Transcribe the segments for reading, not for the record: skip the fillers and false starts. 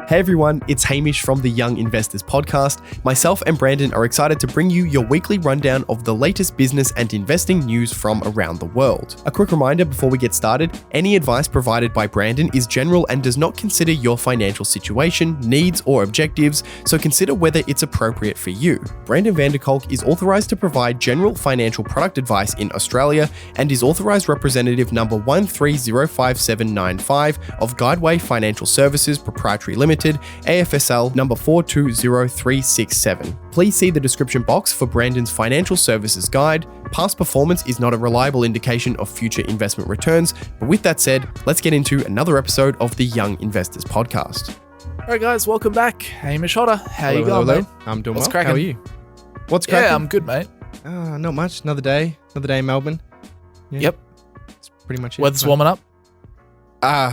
Hey everyone, it's Hamish from the Young Investors Podcast. Myself and Brandon are excited to bring you your weekly rundown of the latest business and investing news from around the world. A quick reminder before we get started, any advice provided by Brandon is general and does not consider your financial situation, needs, or objectives, so consider whether it's appropriate for you. Brandon Kolk is authorized to provide general financial product advice in Australia and is authorized representative number 1305795 of Guideway Financial Services Proprietary Limited, AFSL number 420367. Please see the description box for Brandon's financial services guide. Past performance is not a reliable indication of future investment returns, but with that said, let's get into another episode of the Young Investors Podcast. All right, guys, welcome back. Hamish Hodder, how you going, mate? I'm doing What's well. cracking? How are you? What's cracking? Yeah, I'm good, mate. Not much. Another day in Melbourne. Yeah. Yep. That's pretty much it. Weather's warming up.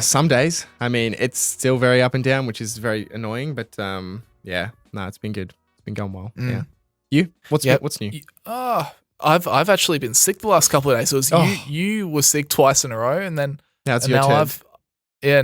Some days. I mean, it's still very up and down, which is very annoying, but yeah, no, it's been good. It's been going well. Yeah. You? What's new? I've actually been sick the last couple of days. So it was you were sick twice in a row, and then Now it's your turn.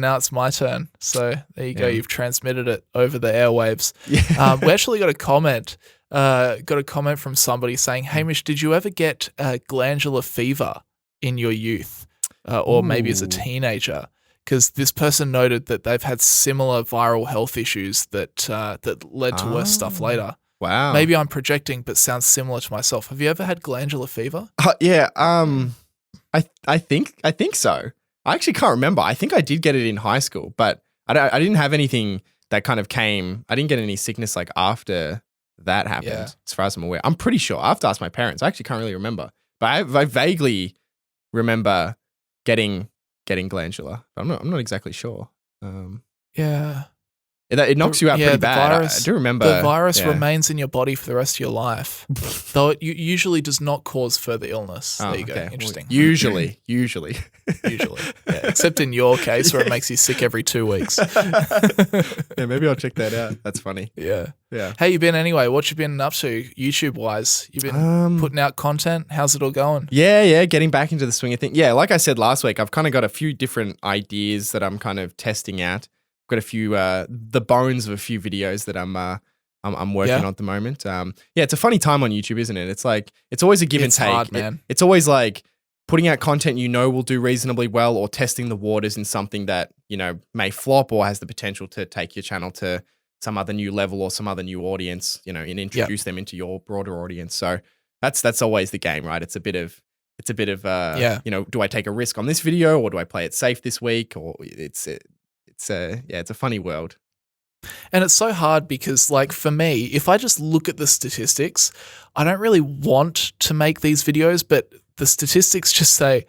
Now it's my turn. So there you go. You've transmitted it over the airwaves. Yeah. We actually got a comment. Got a comment from somebody saying, "Hamish, did you ever get glandular fever in your youth, or maybe as a teenager?" Because this person noted that they've had similar viral health issues that led to worse stuff later. Wow. Maybe I'm projecting, but sounds similar to myself. Have you ever had glandular fever? Yeah. I think so. I actually can't remember. I think I did get it in high school, but I didn't have anything that kind of came. I didn't get any sickness like after that happened, as far as I'm aware. I'm pretty sure. I have to ask my parents. I actually can't really remember, but I vaguely remember getting glandular. But I'm not exactly sure. Yeah. It knocks you out pretty bad. I do remember. The virus remains in your body for the rest of your life, though it usually does not cause further illness. There you go. Okay. Interesting. Well, usually. Usually. Yeah. Except in your case where it makes you sick every 2 weeks. Yeah, maybe I'll check that out. That's funny. Yeah. Yeah. How you been anyway? What you been up to YouTube-wise? You been putting out content? How's it all going? Yeah, getting back into the swing of things. Yeah, like I said last week, I've kind of got a few different ideas that I'm kind of testing out. Got a few the bones of a few videos that I'm working on at the moment. It's a funny time on YouTube, isn't it? It's like it's always a give and take. It's hard, man. It's always like putting out content will do reasonably well, or testing the waters in something that may flop or has the potential to take your channel to some other new level or some other new audience. And introduce them into your broader audience. So that's always the game, right? It's a bit of do I take a risk on this video or do I play it safe this week? Or it's a funny world. And it's so hard because, like, for me, if I just look at the statistics, I don't really want to make these videos, but the statistics just say,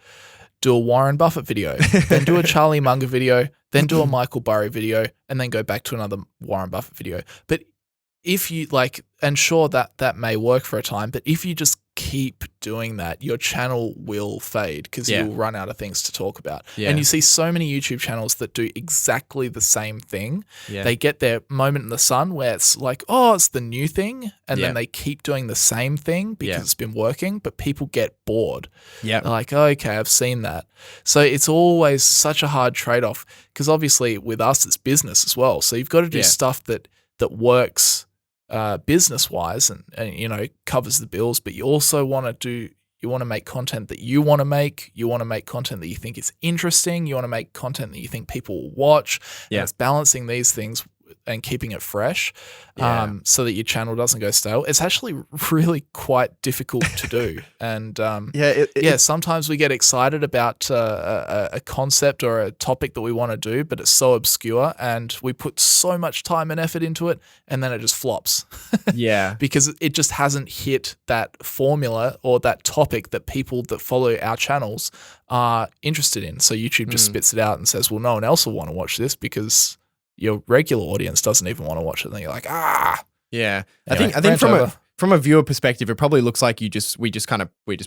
do a Warren Buffett video, then do a Charlie Munger video, then do a Michael Burry video, and then go back to another Warren Buffett video. But if you and sure that may work for a time, but if you just keep doing that, your channel will fade because you'll run out of things to talk about. Yeah. And you see so many YouTube channels that do exactly the same thing. Yeah. They get their moment in the sun where it's like, it's the new thing. And then they keep doing the same thing because it's been working, but people get bored. Yeah. They're like, okay, I've seen that. So it's always such a hard trade-off because obviously with us, it's business as well. So you've got to do stuff that works business-wise and covers the bills, but you also want to make content that you want to make. You want to make content that you think is interesting. You want to make content that you think people will watch. Yeah. And it's balancing these things and keeping it fresh so that your channel doesn't go stale. It's actually really quite difficult to do. And sometimes we get excited about a concept or a topic that we want to do, but it's so obscure and we put so much time and effort into it and then it just flops. Yeah. Because it just hasn't hit that formula or that topic that people that follow our channels are interested in. So YouTube just spits it out and says, well, no one else will want to watch this because your regular audience doesn't even want to watch it. And then you're like, Yeah. Anyway, I think from a viewer perspective, it probably looks like we just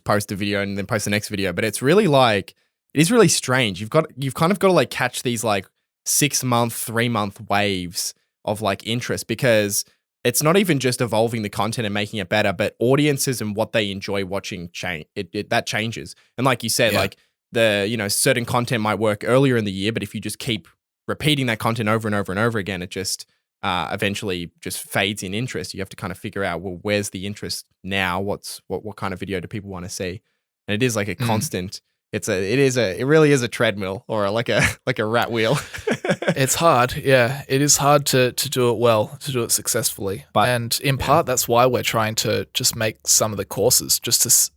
post a video and then post the next video. But it's really it is really strange. You've kind of got to catch these 6-month, 3-month waves of interest because it's not even just evolving the content and making it better, but audiences and what they enjoy watching change. That changes. And like you said, the certain content might work earlier in the year, but if you just keep repeating that content over and over and over again, it just eventually just fades in interest. You have to kind of figure out, well, where's the interest now? What kind of video do people want to see? And it is like a constant. It really is a treadmill or like a rat wheel. It's hard. Yeah, it is hard to do it well, to do it successfully. And in part, that's why we're trying to just make some of the courses just to,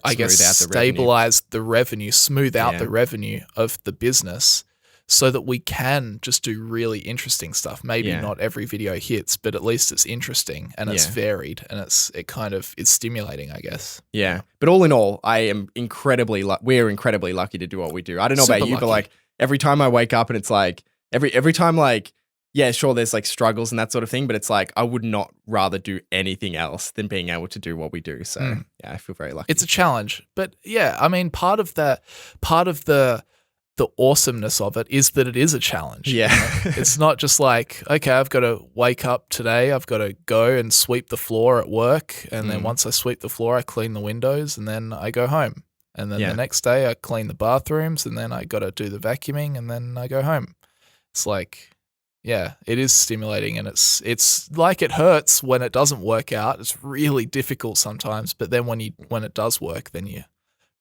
I guess, stabilize the revenue, smooth out the revenue of the business so that we can just do really interesting stuff. Maybe not every video hits, but at least it's interesting and it's varied and it's stimulating, I guess. Yeah. But all in all, we're incredibly lucky to do what we do. I don't know about you, but like every time I wake up and it's like every time like, yeah, sure, there's like struggles and that sort of thing, but it's like I would not rather do anything else than being able to do what we do. So yeah, I feel very lucky. It's a challenge, but yeah, I mean, part of the awesomeness of it is that it is a challenge. Yeah. You know? It's not just like, okay, I've got to wake up today. I've got to go and sweep the floor at work. And then once I sweep the floor, I clean the windows and then I go home. And then the next day I clean the bathrooms and then I got to do the vacuuming and then I go home. It's like, yeah, it is stimulating and it's like it hurts when it doesn't work out. It's really difficult sometimes. But then when it does work, then you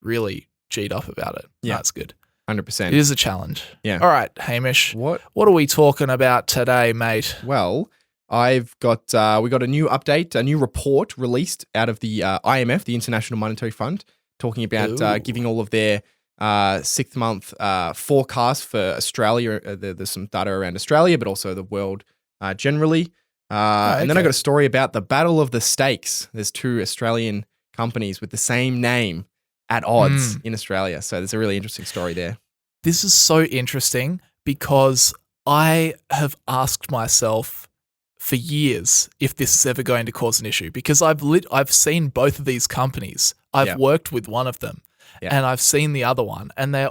really G'd up about it. Yeah. That's good. 100%. It is a challenge. Yeah. All right, Hamish. What are we talking about today, mate? Well, we got a new update, a new report released out of the IMF, the International Monetary Fund, talking about giving all of their 6th month forecast for Australia. There's some data around Australia, but also the world generally. And then I got a story about the Battle of the Stakes. There's 2 Australian companies with the same name at odds in Australia. So there's a really interesting story there. This is so interesting because I have asked myself for years if this is ever going to cause an issue because I've seen both of these companies. I've worked with one of them and I've seen the other one and they're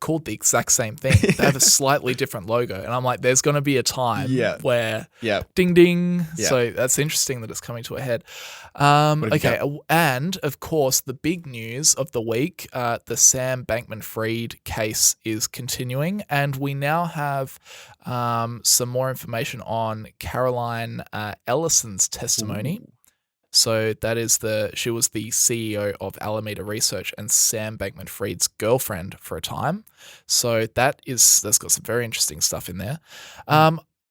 called the exact same thing. They have a slightly different logo. And I'm like, there's going to be a time where ding, ding. Yeah. So that's interesting that it's coming to a head. Okay. And of course, the big news of the week, the Sam Bankman-Fried case is continuing. And we now have some more information on Caroline Ellison's testimony. Ooh. So she was the CEO of Alameda Research and Sam Bankman-Fried's girlfriend for a time. So that's got some very interesting stuff in there.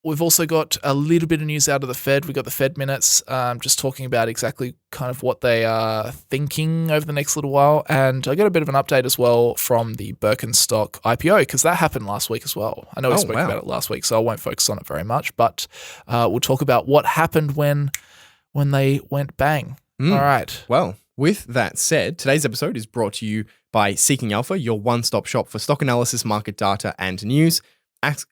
We've also got a little bit of news out of the Fed. We got the Fed minutes, just talking about exactly kind of what they are thinking over the next little while. And I got a bit of an update as well from the Birkenstock IPO because that happened last week as well. I know we spoke about it last week, so I won't focus on it very much. But we'll talk about what happened when they went bang. All right. Well, with that said, today's episode is brought to you by Seeking Alpha, your one-stop shop for stock analysis, market data, and news.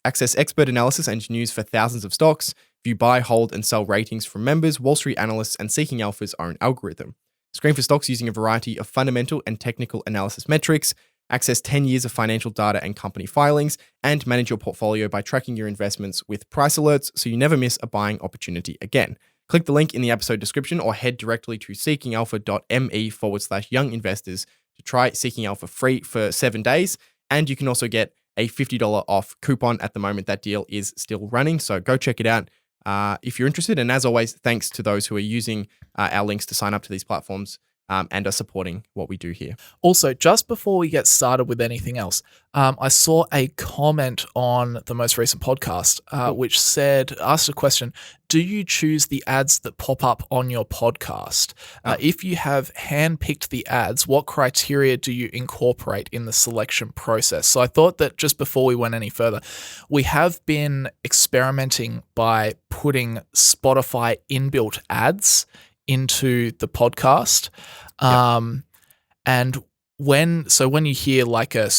Access expert analysis and news for thousands of stocks. View buy, hold, and sell ratings from members, Wall Street analysts, and Seeking Alpha's own algorithm. Screen for stocks using a variety of fundamental and technical analysis metrics. Access 10 years of financial data and company filings, and manage your portfolio by tracking your investments with price alerts so you never miss a buying opportunity again. Click the link in the episode description or head directly to seekingalpha.me/young investors to try Seeking Alpha free for 7 days. And you can also get a $50 off coupon at the moment. That deal is still running. So go check it out if you're interested. And as always, thanks to those who are using our links to sign up to these platforms and are supporting what we do here. Also, just before we get started with anything else, I saw a comment on the most recent podcast which asked a question, do you choose the ads that pop up on your podcast? If you have handpicked the ads, what criteria do you incorporate in the selection process? So I thought that just before we went any further, we have been experimenting by putting Spotify inbuilt ads into the podcast. And when you hear like an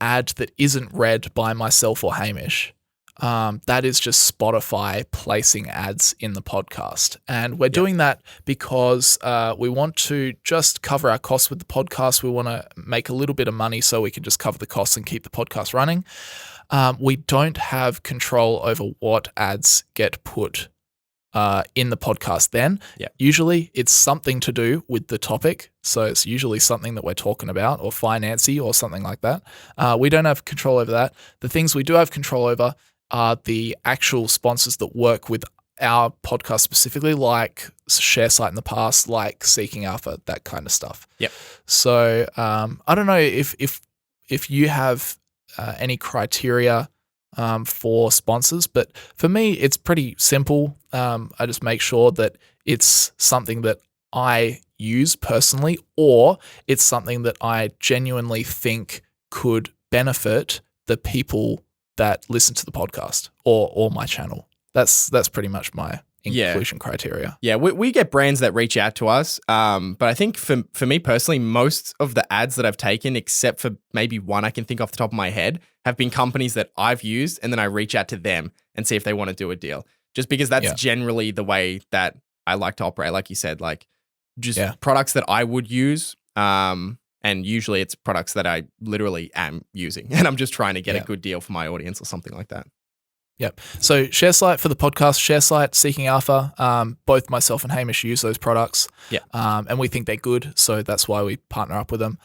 ad that isn't read by myself or Hamish, that is just Spotify placing ads in the podcast. And we're doing that because we want to just cover our costs with the podcast. We want to make a little bit of money so we can just cover the costs and keep the podcast running. We don't have control over what ads get put in the podcast then. Yeah. Usually it's something to do with the topic. So it's usually something that we're talking about or financy or something like that. We don't have control over that. The things we do have control over are the actual sponsors that work with our podcast specifically, like ShareSite in the past, like Seeking Alpha, that kind of stuff. Yep. So I don't know if you have any criteria for sponsors, but for me, it's pretty simple. I just make sure that it's something that I use personally, or it's something that I genuinely think could benefit the people that listen to the podcast or my channel. That's pretty much my inclusion criteria. Yeah, we get brands that reach out to us, but I think for me personally, most of the ads that I've taken, except for maybe one I can think off the top of my head, have been companies that I've used, and then I reach out to them and see if they want to do a deal. Just because that's generally the way that I like to operate. Like you said, like just products that I would use, and usually it's products that I literally am using, and I'm just trying to get a good deal for my audience or something like that. Yep. So ShareSite for the podcast, ShareSite, Seeking Alpha, both myself and Hamish use those products. Yeah. And we think they're good, so that's why we partner up with them.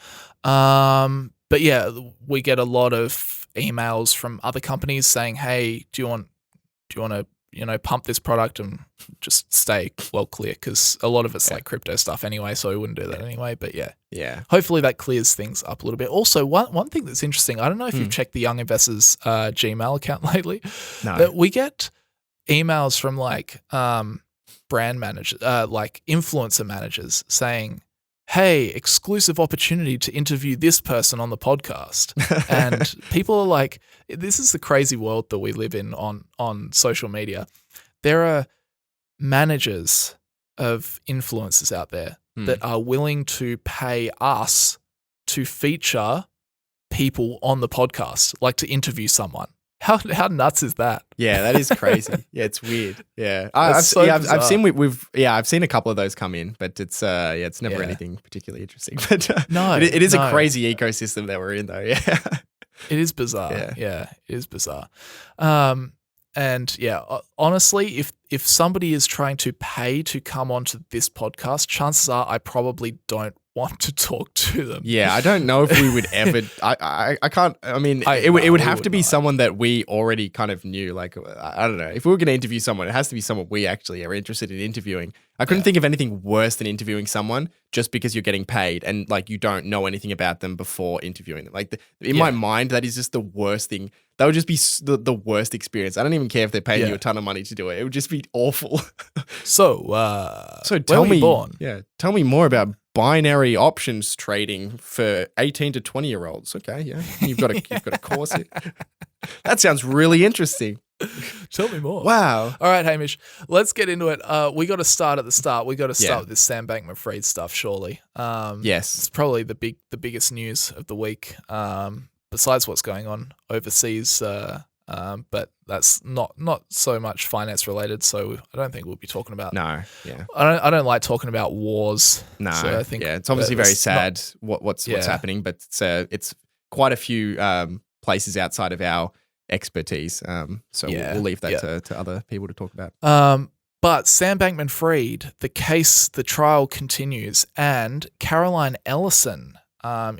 But yeah, we get a lot of emails from other companies saying, "Hey, do you want to pump this product and just stay well clear?" Because a lot of it's like crypto stuff anyway, so we wouldn't do that anyway. But yeah, hopefully that clears things up a little bit. Also, one thing that's interesting, I don't know if you've checked the Young Investors Gmail account lately. No, but we get emails from like brand managers, like influencer managers saying, "Hey, exclusive opportunity to interview this person on the podcast." And people are like, this is the crazy world that we live in on social media. There are managers of influencers out there that are willing to pay us to feature people on the podcast, like to interview someone. How nuts is that? Yeah, that is crazy. Yeah, it's weird. Yeah, I've seen a couple of those come in, but it's never anything particularly interesting. But no, it is a crazy ecosystem that we're in, though. Yeah, it is bizarre. Yeah, it is bizarre. And yeah, honestly, if somebody is trying to pay to come onto this podcast, chances are I probably don't want to talk to them. Yeah, I don't know if we would ever. I can't. I mean, it would have to be someone that we already kind of knew. Like, I don't know. If we were going to interview someone, it has to be someone we actually are interested in interviewing. I couldn't think of anything worse than interviewing someone just because you're getting paid and like you don't know anything about them before interviewing them. Like in my mind, that is just the worst thing. That would just be the worst experience. I don't even care if they're paying you a ton of money to do it. It would just be awful. So tell me, born? Tell me more about binary options trading for 18 to 20-year-olds. Okay, yeah, you've got a course here. That sounds really interesting. Tell me more. Wow. All right, Hamish, let's get into it. We got to start at the start. We got to start with this Sam Bankman-Fried stuff, surely. Yes. It's probably the biggest news of the week, besides what's going on overseas. But that's not so much finance related, so I don't think we'll be talking about. No, yeah. I don't like talking about wars. No, so I think it's obviously very sad what's happening, but it's quite a few places outside of our expertise. So we'll leave that to other people to talk about. But Sam Bankman-Fried, the trial continues, and Caroline Ellison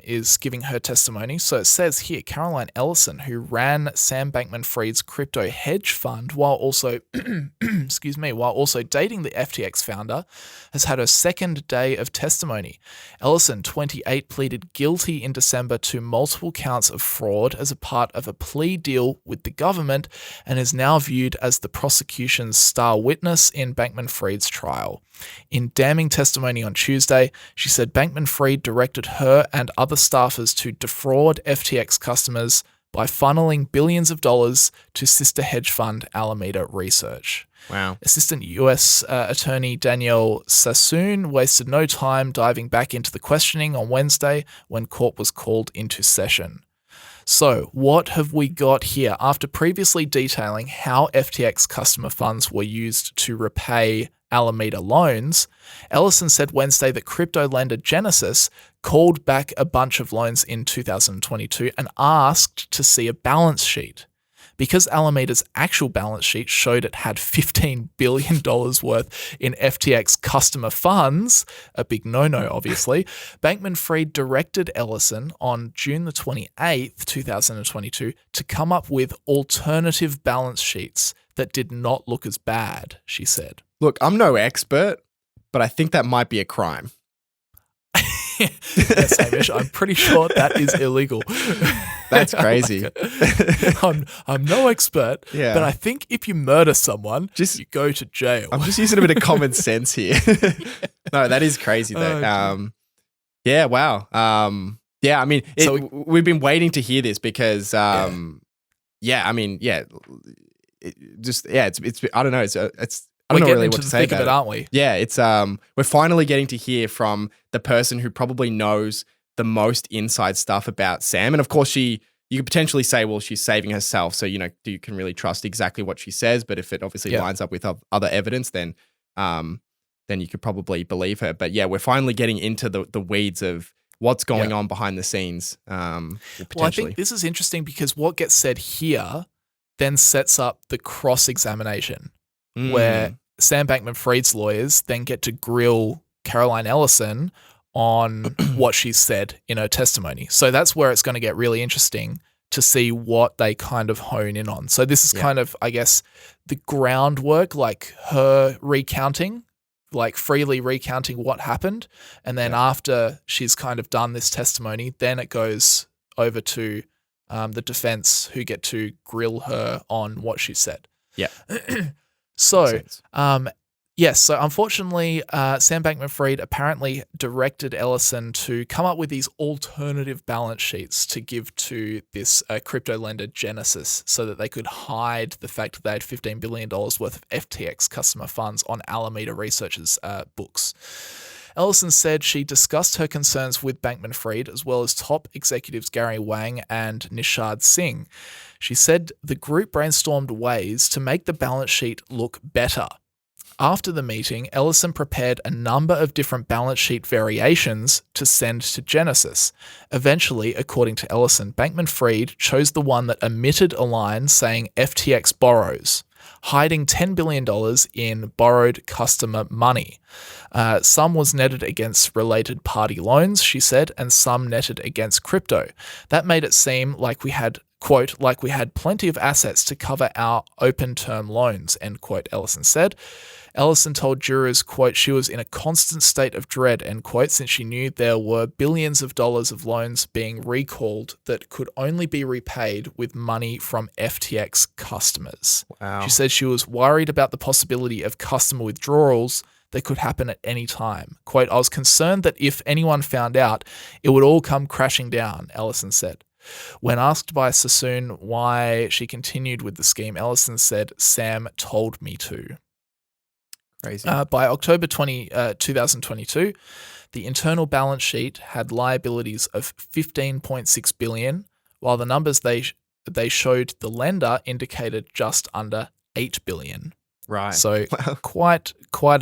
is giving her testimony. So it says here, Caroline Ellison, who ran Sam Bankman-Fried's crypto hedge fund while also, while also dating the FTX founder, has had her second day of testimony. Ellison, 28, pleaded guilty in December to multiple counts of fraud as a part of a plea deal with the government and is now viewed as the prosecution's star witness in Bankman-Fried's trial. In damning testimony on Tuesday, she said Bankman-Fried directed her and other staffers to defraud FTX customers by funneling billions of dollars to sister hedge fund Alameda Research. Wow. Assistant U.S. Attorney Danielle Sassoon wasted no time diving back into the questioning on Wednesday when court was called into session. So, what have we got here? After previously detailing how FTX customer funds were used to repay Alameda loans, Ellison said Wednesday that crypto lender Genesis called back a bunch of loans in 2022 and asked to see a balance sheet. Because Alameda's actual balance sheet showed it had $15 billion worth in FTX customer funds, a big no-no, obviously, Bankman-Fried directed Ellison on June the 28th, 2022, to come up with alternative balance sheets that did not look as bad, she said. Look, I'm no expert, but I think that might be a crime. Yes, Hamish, I'm pretty sure that is illegal. That's crazy. I'm no expert, Yeah. but I think if you murder someone, Just- you go to jail. I'm just using a bit of common sense here. No, that is crazy though. Yeah, wow. Yeah, I mean, we've been waiting to hear this because, it's I don't know. I don't know really what to say about it, aren't we? Yeah, it's we're finally getting to hear from the person who probably knows the most inside stuff about Sam, and of course, you could potentially say, well, she's saving herself, so you can really trust exactly what she says. But if it obviously lines up with other evidence, then you could probably believe her. But yeah, we're finally getting into the weeds of what's going on behind the scenes. Potentially. Well, I think this is interesting because what gets said here then sets up the cross-examination where Sam Bankman-Fried's lawyers then get to grill Caroline Ellison on what she said in her testimony. So that's where it's going to get really interesting to see what they kind of hone in on. So this is kind of, I guess, the groundwork, like her recounting, like freely recounting what happened. And then after she's kind of done this testimony, then it goes over to the defense who get to grill her on what she said. Yeah. So, yes. So unfortunately, Sam Bankman-Fried apparently directed Ellison to come up with these alternative balance sheets to give to this crypto lender Genesis so that they could hide the fact that they had $15 billion worth of FTX customer funds on Alameda Research's books. Ellison said she discussed her concerns with Bankman-Fried as well as top executives Gary Wang and Nishad Singh. She said the group brainstormed ways to make the balance sheet look better. After the meeting, Ellison prepared a number of different balance sheet variations to send to Genesis. Eventually, according to Ellison, Bankman-Fried chose the one that omitted a line saying FTX borrows, hiding $10 billion in borrowed customer money. Some was netted against related party loans, she said, and some netted against crypto. That made it seem like we had, quote, like we had plenty of assets to cover our open term loans, end quote, Ellison said. Ellison told jurors, quote, she was in a constant state of dread, end quote, since she knew there were billions of dollars of loans being recalled that could only be repaid with money from FTX customers. Wow. She said she was worried about the possibility of customer withdrawals that could happen at any time. Quote, I was concerned that if anyone found out, it would all come crashing down, Ellison said. When asked by Sassoon why she continued with the scheme, Ellison said, Sam told me to. Crazy. By October 2022, the internal balance sheet had liabilities of $15.6 billion, while the numbers they showed the lender indicated just under $8 billion. Right. So quite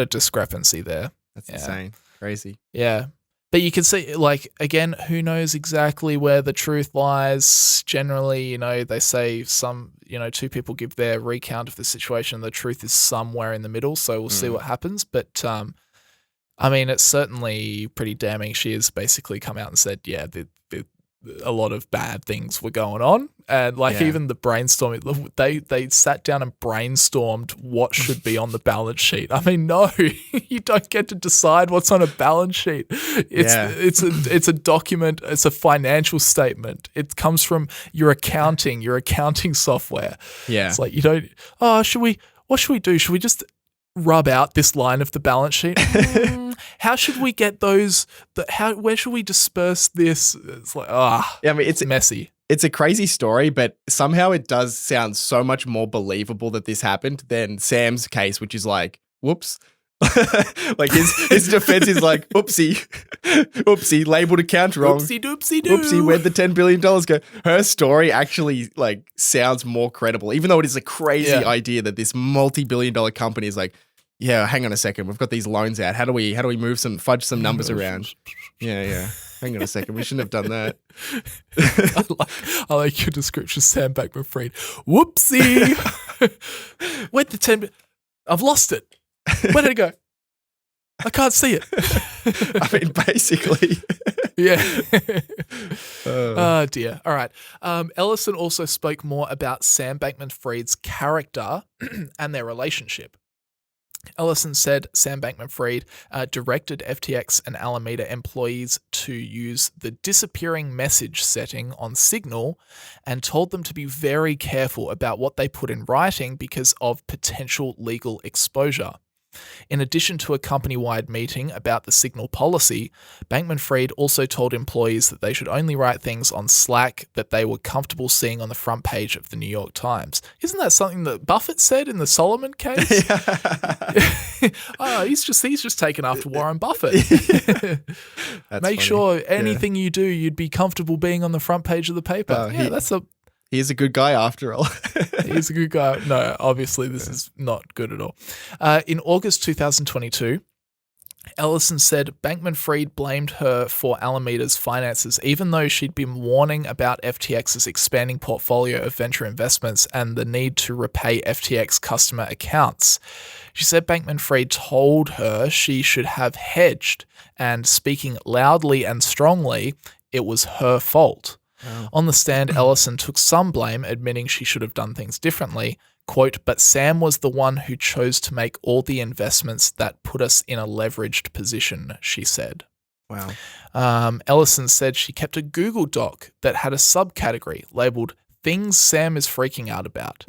a discrepancy there. That's insane. Crazy. Yeah. But you can see, like, again, who knows exactly where the truth lies. Generally, they say two people give their recount of the situation. The truth is somewhere in the middle. So we'll see what happens. But, I mean, it's certainly pretty damning. She has basically come out and said, yeah, a lot of bad things were going on. And even the brainstorming, they sat down and brainstormed what should be on the balance sheet. I mean, no, you don't get to decide what's on a balance sheet. It's a document. It's a financial statement. It comes from your accounting software. Yeah. It's like, what should we do? Should we just rub out this line of the balance sheet? How should we get those? Where should we disperse this? It's like, I mean, it's messy. It's a crazy story, but somehow it does sound so much more believable that this happened than Sam's case, which is like, whoops. Like his defense is like, oopsie, labeled account wrong. Oopsie, where'd the $10 billion go? Her story actually sounds more credible, even though it is a crazy idea that this multi-billion-dollar company is like, yeah, hang on a second, we've got these loans out. How do we fudge some numbers around? Yeah. Hang on a second. We shouldn't have done that. I like your description, Sam Bankman-Fried. Whoopsie. Where'd the 10... I've lost it. Where did it go? I can't see it. I mean, basically. Yeah. Oh, dear. All right. Ellison also spoke more about Sam Bankman-Fried's character and their relationship. Ellison said Sam Bankman-Fried directed FTX and Alameda employees to use the disappearing message setting on Signal and told them to be very careful about what they put in writing because of potential legal exposure. In addition to a company-wide meeting about the Signal policy, Bankman-Fried also told employees that they should only write things on Slack that they were comfortable seeing on the front page of the New York Times. Isn't that something that Buffett said in the Solomon case? Oh, he's just taken after Warren Buffett. Make funny. sure anything you do, you'd be comfortable being on the front page of the paper. He's a good guy after all. He's a good guy. No, obviously this is not good at all. In August 2022, Ellison said Bankman-Fried blamed her for Alameda's finances, even though she'd been warning about FTX's expanding portfolio of venture investments and the need to repay FTX customer accounts. She said Bankman-Fried told her she should have hedged, and speaking loudly and strongly, it was her fault. Wow. On the stand, Ellison took some blame, admitting she should have done things differently. Quote, but Sam was the one who chose to make all the investments that put us in a leveraged position, she said. Wow. Ellison said she kept a Google Doc that had a subcategory labeled Things Sam is Freaking Out About.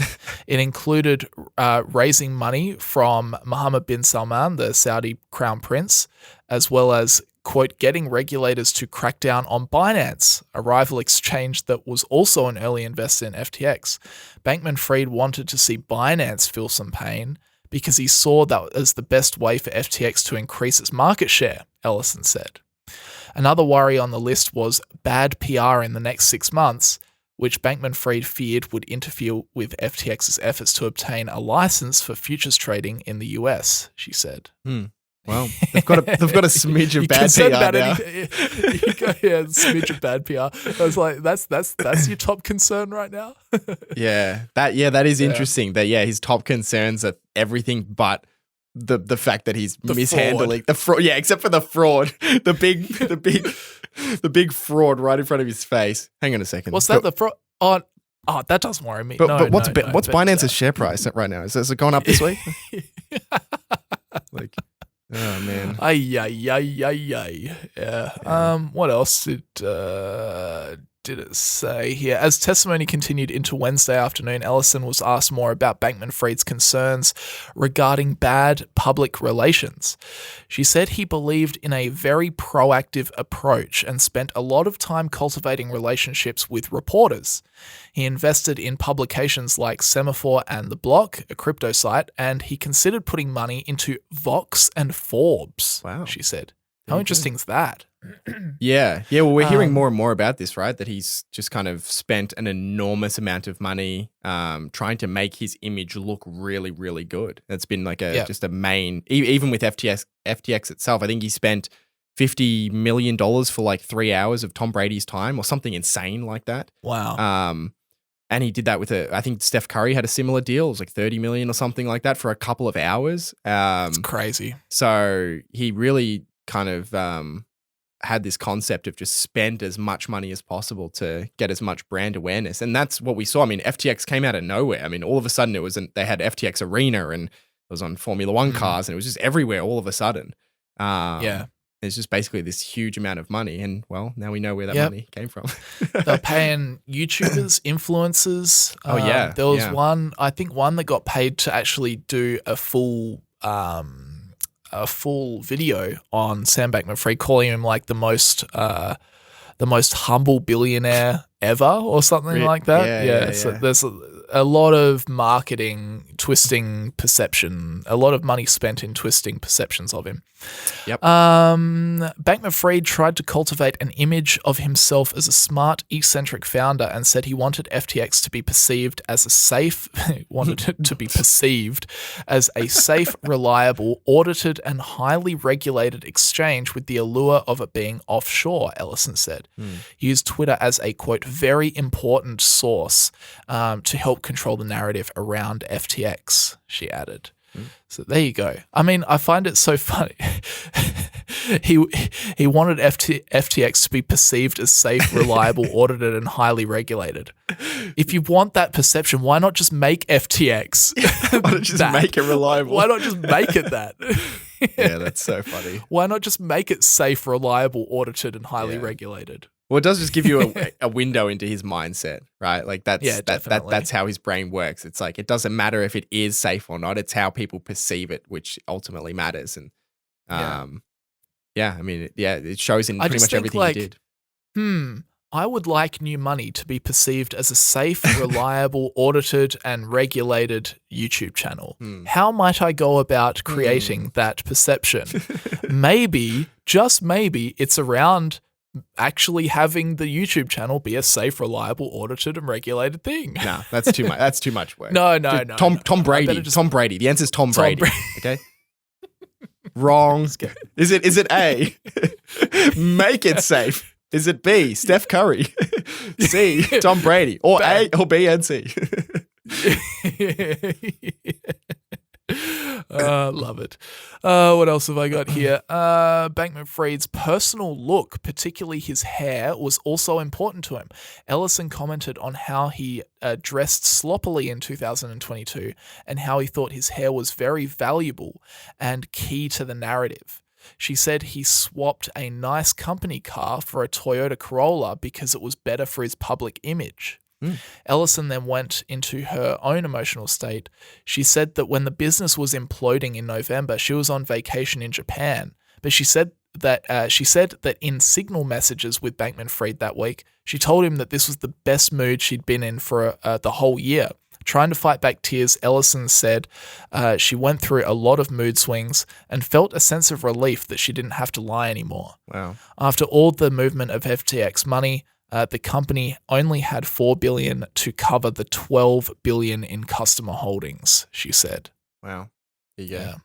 It included raising money from Mohammed bin Salman, the Saudi crown prince, as well as quote, getting regulators to crack down on Binance, a rival exchange that was also an early investor in FTX. Bankman-Fried wanted to see Binance feel some pain because he saw that as the best way for FTX to increase its market share, Ellison said. Another worry on the list was bad PR in the next 6 months, which Bankman-Fried feared would interfere with FTX's efforts to obtain a license for futures trading in the US, she said. Well, they've got a smidge of bad PR now. Smidge of bad PR. I was like, that's your top concern right now. That is interesting. That his top concerns are everything but the fact that he's mishandling the fraud. Yeah, except for the fraud, the big fraud right in front of his face. Hang on a second. What's that? The fraud? Oh, that doesn't worry me. But what's Binance's share price right now? Is it going up this week? Like. Oh man! Yeah. What else did it say here? As testimony continued into Wednesday afternoon, Ellison was asked more about Bankman-Fried's concerns regarding bad public relations. She said he believed in a very proactive approach and spent a lot of time cultivating relationships with reporters. He invested in publications like Semaphore and The Block, a crypto site, and he considered putting money into Vox and Forbes, wow. She said. How interesting is that? Yeah. Well, we're hearing more and more about this, right? That he's just kind of spent an enormous amount of money trying to make his image look really, really good. That's been like just a main, even with FTX itself. I think he spent $50 million for like 3 hours of Tom Brady's time or something insane like that. Wow. And he did that with I think Steph Curry had a similar deal. It was like 30 million or something like that for a couple of hours. It's crazy. So he really kind of had this concept of just spend as much money as possible to get as much brand awareness. And that's what we saw. I mean, FTX came out of nowhere. I mean, all of a sudden they had FTX Arena and it was on Formula One cars and it was just everywhere all of a sudden. It's just basically this huge amount of money. And well, now we know where that money came from. They're paying YouTubers, influencers. There was one that got paid to actually do a full video on Sam Bankman-Fried, calling him like the most humble billionaire ever or something like that. So there's a lot of marketing twisting perception, a lot of money spent in twisting perceptions of him. Yep. Bankman-Fried tried to cultivate an image of himself as a smart, eccentric founder and said he wanted FTX to be perceived as a safe, reliable, audited, and highly regulated exchange with the allure of it being offshore, Ellison said. He used Twitter as a, quote, very important source to help control the narrative around FTX, she added. So there you go. I mean, I find it so funny. He wanted FTX to be perceived as safe, reliable, audited, and highly regulated. If you want that perception, why not just make FTX? Why not just make it reliable? Why not just make it that? Yeah, that's so funny. Why not just make it safe, reliable, audited, and highly regulated? Well, it does just give you a window into his mindset, right? Like that's how his brain works. It's like it doesn't matter if it is safe or not. It's how people perceive it, which ultimately matters. And it shows in pretty much everything he did. I would like New Money to be perceived as a safe, reliable, audited, and regulated YouTube channel. How might I go about creating that perception? Maybe, just maybe, it's around actually having the YouTube channel be a safe, reliable, audited, and regulated thing. No, that's too much. That's too much work. No. Tom Brady. Tom Brady. The answer is Tom Brady. Okay. Wrong. Is it A? Make it safe. Is it B? Steph Curry. C? Tom Brady. Or A or B and C. Love it. What else have I got here? Bankman-Fried's personal look, particularly his hair, was also important to him. Ellison commented on how he dressed sloppily in 2022 and how he thought his hair was very valuable and key to the narrative. She said he swapped a nice company car for a Toyota Corolla because it was better for his public image. Ellison then went into her own emotional state. She said that when the business was imploding in November, she was on vacation in Japan, but she said that in Signal messages with Bankman-Fried that week, she told him that this was the best mood she'd been in for the whole year. Trying to fight back tears, Ellison said she went through a lot of mood swings and felt a sense of relief that she didn't have to lie anymore. Wow. After all the movement of FTX money, the company only had $4 billion to cover the $12 billion in customer holdings, she said. Wow. Yeah.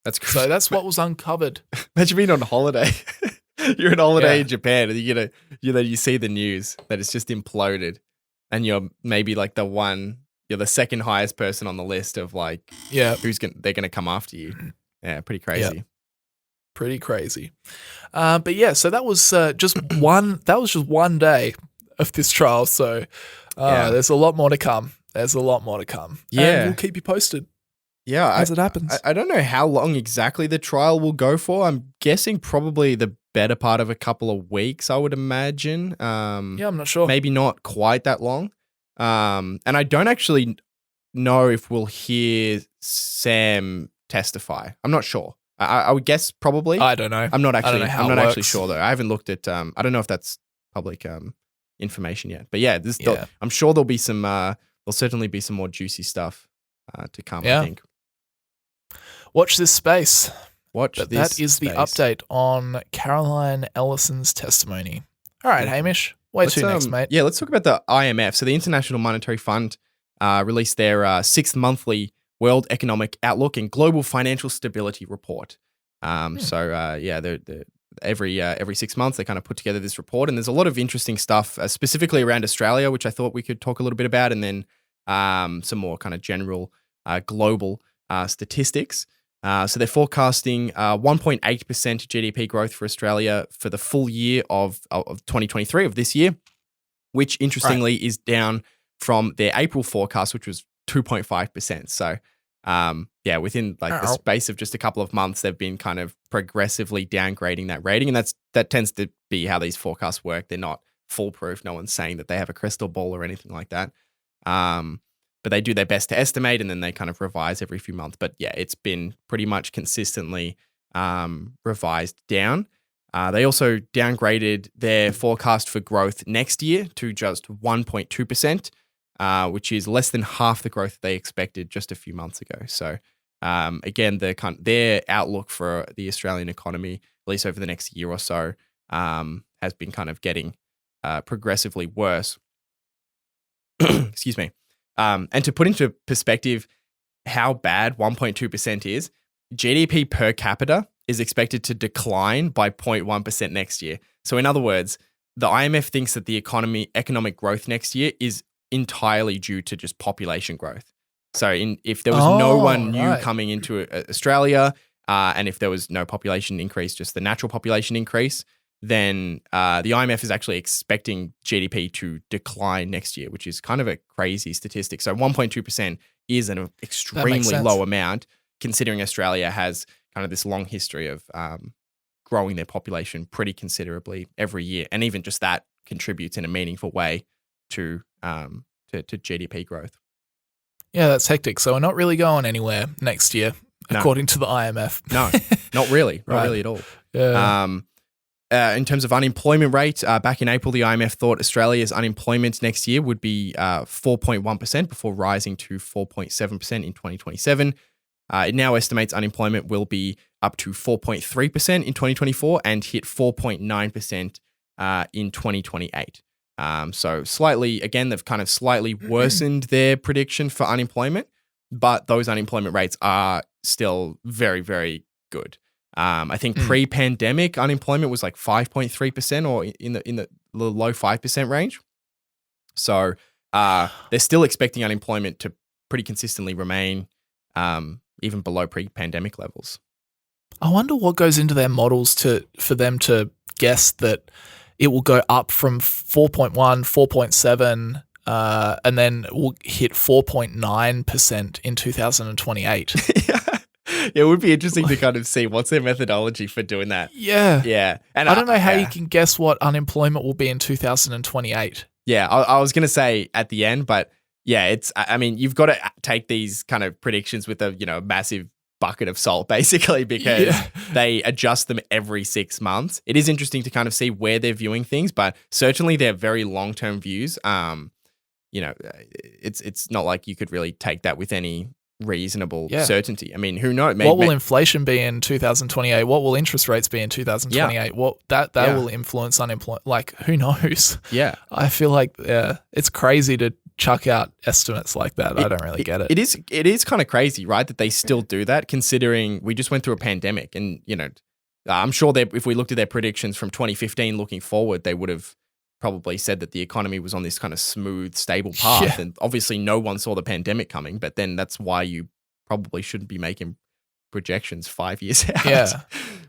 That's crazy. So that's what was uncovered. Imagine being on holiday. You're on holiday in Japan and you see the news that it's just imploded and you're maybe like you're the second highest person on the list of like they're going to come after you. Yeah, pretty crazy. Yeah. Pretty crazy. But yeah, so that was just one day of this trial. So there's a lot more to come. Yeah. And we'll keep you posted. Yeah. As it happens. I don't know how long exactly the trial will go for. I'm guessing probably the better part of a couple of weeks, I would imagine. I'm not sure. Maybe not quite that long. And I don't actually know if we'll hear Sam testify. I'm not sure. I would guess probably. I don't know. I'm not actually works. sure though. I haven't looked at. I don't know if that's public information yet. But yeah, I'm sure there'll be some. There'll certainly be some more juicy stuff to come. I think. Watch this space. That is the update on Caroline Ellison's testimony. All right, Hamish. Where to next, mate? Yeah, let's talk about the IMF. So the International Monetary Fund released their sixth monthly World Economic Outlook and Global Financial Stability Report. They're every 6 months they kind of put together this report, and there's a lot of interesting stuff specifically around Australia, which I thought we could talk a little bit about, and then some more kind of general global statistics. So they're forecasting 1.8% GDP growth for Australia for the full year of 2023 of this year, which interestingly is down from their April forecast, which was 2.5%. So within the space of just a couple of months, they've been kind of progressively downgrading that rating. And that tends to be how these forecasts work. They're not foolproof. No one's saying that they have a crystal ball or anything like that. But they do their best to estimate and then they kind of revise every few months. But yeah, it's been pretty much consistently revised down. They also downgraded their forecast for growth next year to just 1.2%. which is less than half the growth they expected just a few months ago. So again, their outlook for the Australian economy, at least over the next year or so, has been kind of getting progressively worse. Excuse me. And to put into perspective how bad 1.2% is, GDP per capita is expected to decline by 0.1% next year. So in other words, the IMF thinks that the economic growth next year is entirely due to just population growth. So if there was no one new coming into Australia, and if there was no population increase, just the natural population increase, then the IMF is actually expecting GDP to decline next year, which is kind of a crazy statistic. So 1.2% is an extremely low amount, considering Australia has kind of this long history of growing their population pretty considerably every year. And even just that contributes in a meaningful way to GDP growth. Yeah, that's hectic. So we're not really going anywhere next year, according to the IMF. No, not really. Not really at all. Yeah. In terms of unemployment rate, back in April, the IMF thought Australia's unemployment next year would be 4.1% before rising to 4.7% in 2027. It now estimates unemployment will be up to 4.3% in 2024 and hit 4.9% in 2028. So they've kind of slightly worsened their prediction for unemployment, but those unemployment rates are still very, very good. I think pre-pandemic unemployment was like 5.3% or in the low 5% range. So they're still expecting unemployment to pretty consistently remain even below pre-pandemic levels. I wonder what goes into their models for them to guess that it will go up from 4.1, 4.7, and then will hit 4.9% in 2028. It would be interesting to kind of see what's their methodology for doing that. Yeah. Yeah. And I don't know how you can guess what unemployment will be in 2028. Yeah, I was going to say at the end, but yeah, you've got to take these kind of predictions with a massive bucket of salt, basically, because they adjust them every 6 months. It is interesting to kind of see where they're viewing things, but certainly they're very long-term views. It's not like you could really take that with any reasonable certainty. I mean, who knows? What will inflation be in 2028? What will interest rates be in 2028? Yeah. What that will influence unemployment. Like, who knows? Yeah. I feel like it's crazy to chuck out estimates like that. I don't really get it. It is kind of crazy, right? That they still do that, considering we just went through a pandemic, and I'm sure that if we looked at their predictions from 2015 looking forward, they would have probably said that the economy was on this kind of smooth, stable path. Yeah. And obviously no one saw the pandemic coming, but then that's why you probably shouldn't be making projections 5 years out. Yeah.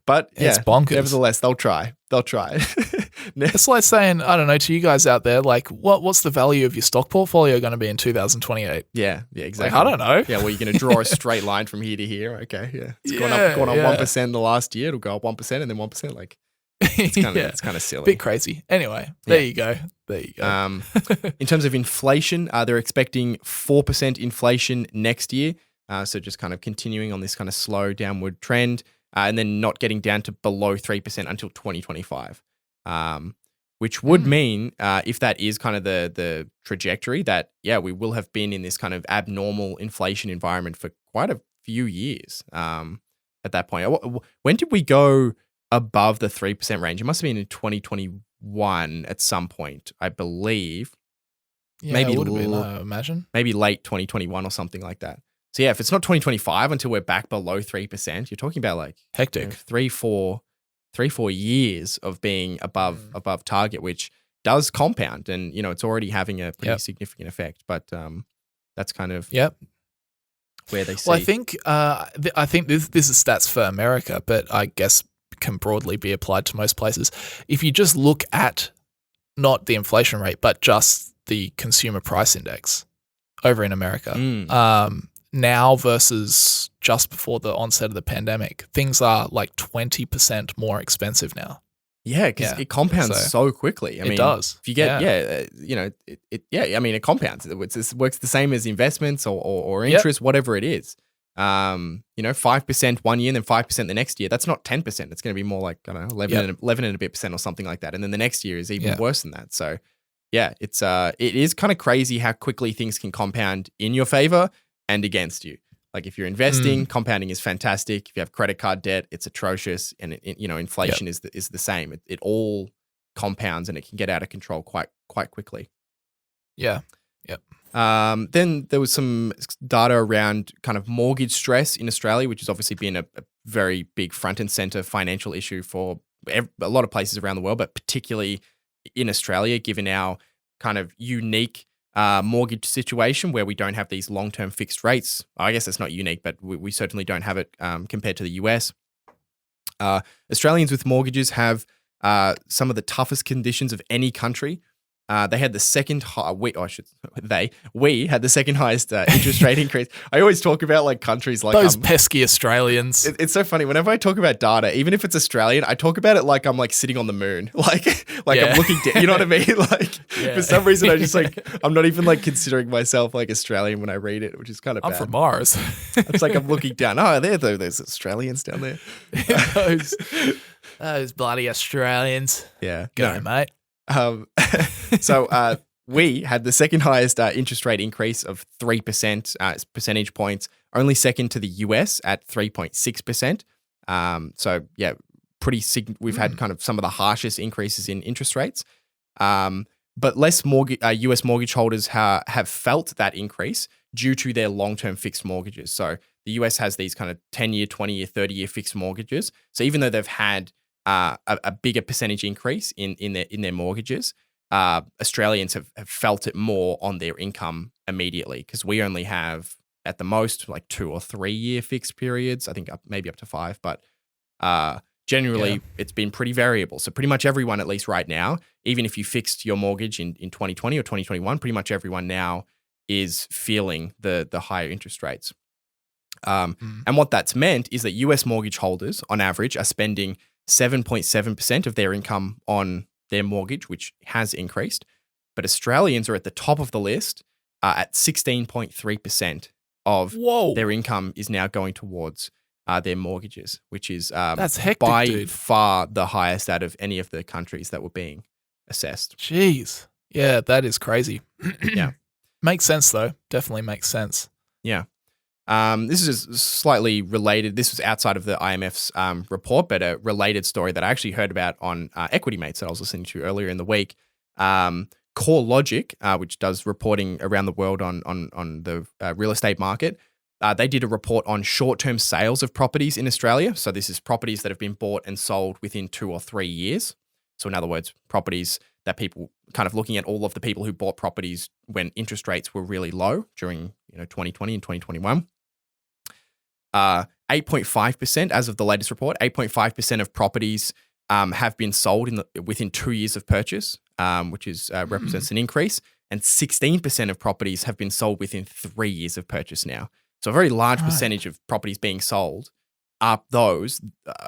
But it's bonkers. Nevertheless, they'll try. It's like saying, I don't know, to you guys out there, like what's the value of your stock portfolio going to be in 2028? Yeah, exactly. Like, I don't know. Yeah, well, you're going to draw a straight line from here to here. Okay, yeah. It's gone up 1% the last year. It'll go up 1% and then 1%. Like, it's kind of silly. Bit crazy. Anyway, there you go. In terms of inflation, they're expecting 4% inflation next year. So just kind of continuing on this kind of slow downward trend, and then not getting down to below 3% until 2025. Which would mean, if that is kind of the trajectory, that, we will have been in this kind of abnormal inflation environment for quite a few years at that point. When did we go above the 3% range? It must have been in 2021 at some point, I believe. Yeah, maybe it would have been, I imagine. Maybe late 2021 or something like that. So if it's not 2025 until we're back below 3%, you're talking about like hectic 3-4 years of being above target, which does compound, and it's already having a pretty significant effect. But that's kind of where they see. Well, I think this is stats for America, but I guess can broadly be applied to most places. If you just look at not the inflation rate, but just the consumer price index over in America, now versus just before the onset of the pandemic, things are like 20% more expensive now. Yeah, because it compounds so quickly. I mean, it does. If you get, it compounds. It works the same as investments or interest, whatever it is. 5% one year and then 5% the next year. That's not 10%. It's going to be more like, I don't know, 11 and a bit percent or something like that. And then the next year is even worse than that. So, Yeah, it is kind of crazy how quickly things can compound in your favor and against you. Like if you're investing, compounding is fantastic. If you have credit card debt, it's atrocious, and inflation is the same. It all compounds, and it can get out of control quite quickly. Yeah. Yep. Then there was some data around kind of mortgage stress in Australia, which has obviously been a very big front and center financial issue for a lot of places around the world, but particularly in Australia, given our kind of unique mortgage situation where we don't have these long-term fixed rates. I guess it's not unique, but we certainly don't have it compared to the US. Australians with mortgages have some of the toughest conditions of any country. They had the second we had the second highest interest rate increase. I always talk about like countries like those pesky Australians. It's so funny whenever I talk about data, even if it's Australian, I talk about it like I'm like sitting on the moon, like I'm looking down. You know what I mean? Like for some reason, I just like I'm not even like considering myself like Australian when I read it, which is kind of bad. I'm from Mars. It's like I'm looking down. Oh, there's Australians down there. Those bloody Australians. Yeah, go mate. So we had the second highest interest rate increase of 3% percentage points, only second to the US at 3.6%. So yeah, we've had kind of some of the harshest increases in interest rates. But less US mortgage holders have felt that increase due to their long-term fixed mortgages. So the US has these kind of 10-year, 20-year, 30-year fixed mortgages. So even though they've had a bigger percentage increase in their mortgages, Australians have felt it more on their income immediately, because we only have at the most like 2 or 3 year fixed periods. I think maybe up to 5, but generally it's been pretty variable. So pretty much everyone, at least right now, even if you fixed your mortgage in 2020 or 2021, pretty much everyone now is feeling the higher interest rates. And what that's meant is that US mortgage holders on average are spending 7.7% of their income on their mortgage, which has increased. But Australians are at the top of the list at 16.3% of their income is now going towards their mortgages, which is that's hectic, by far the highest out of any of the countries that were being assessed. Jeez. Yeah, that is crazy. Yeah. Makes sense, though. Definitely makes sense. Yeah. This is slightly related. This was outside of the IMF's report, but a related story that I actually heard about on Equity Mates that I was listening to earlier in the week. CoreLogic, which does reporting around the world on the real estate market, they did a report on short-term sales of properties in Australia. So this is properties that have been bought and sold within 2 or 3 years. So in other words, properties that people kind of looking at all of the people who bought properties when interest rates were really low during 2020 and 2021. 8.5% as of the latest report, 8.5% of properties have been sold within 2 years of purchase, which is represents an increase, and 16% of properties have been sold within 3 years of purchase now. So a very large percentage of properties being sold are those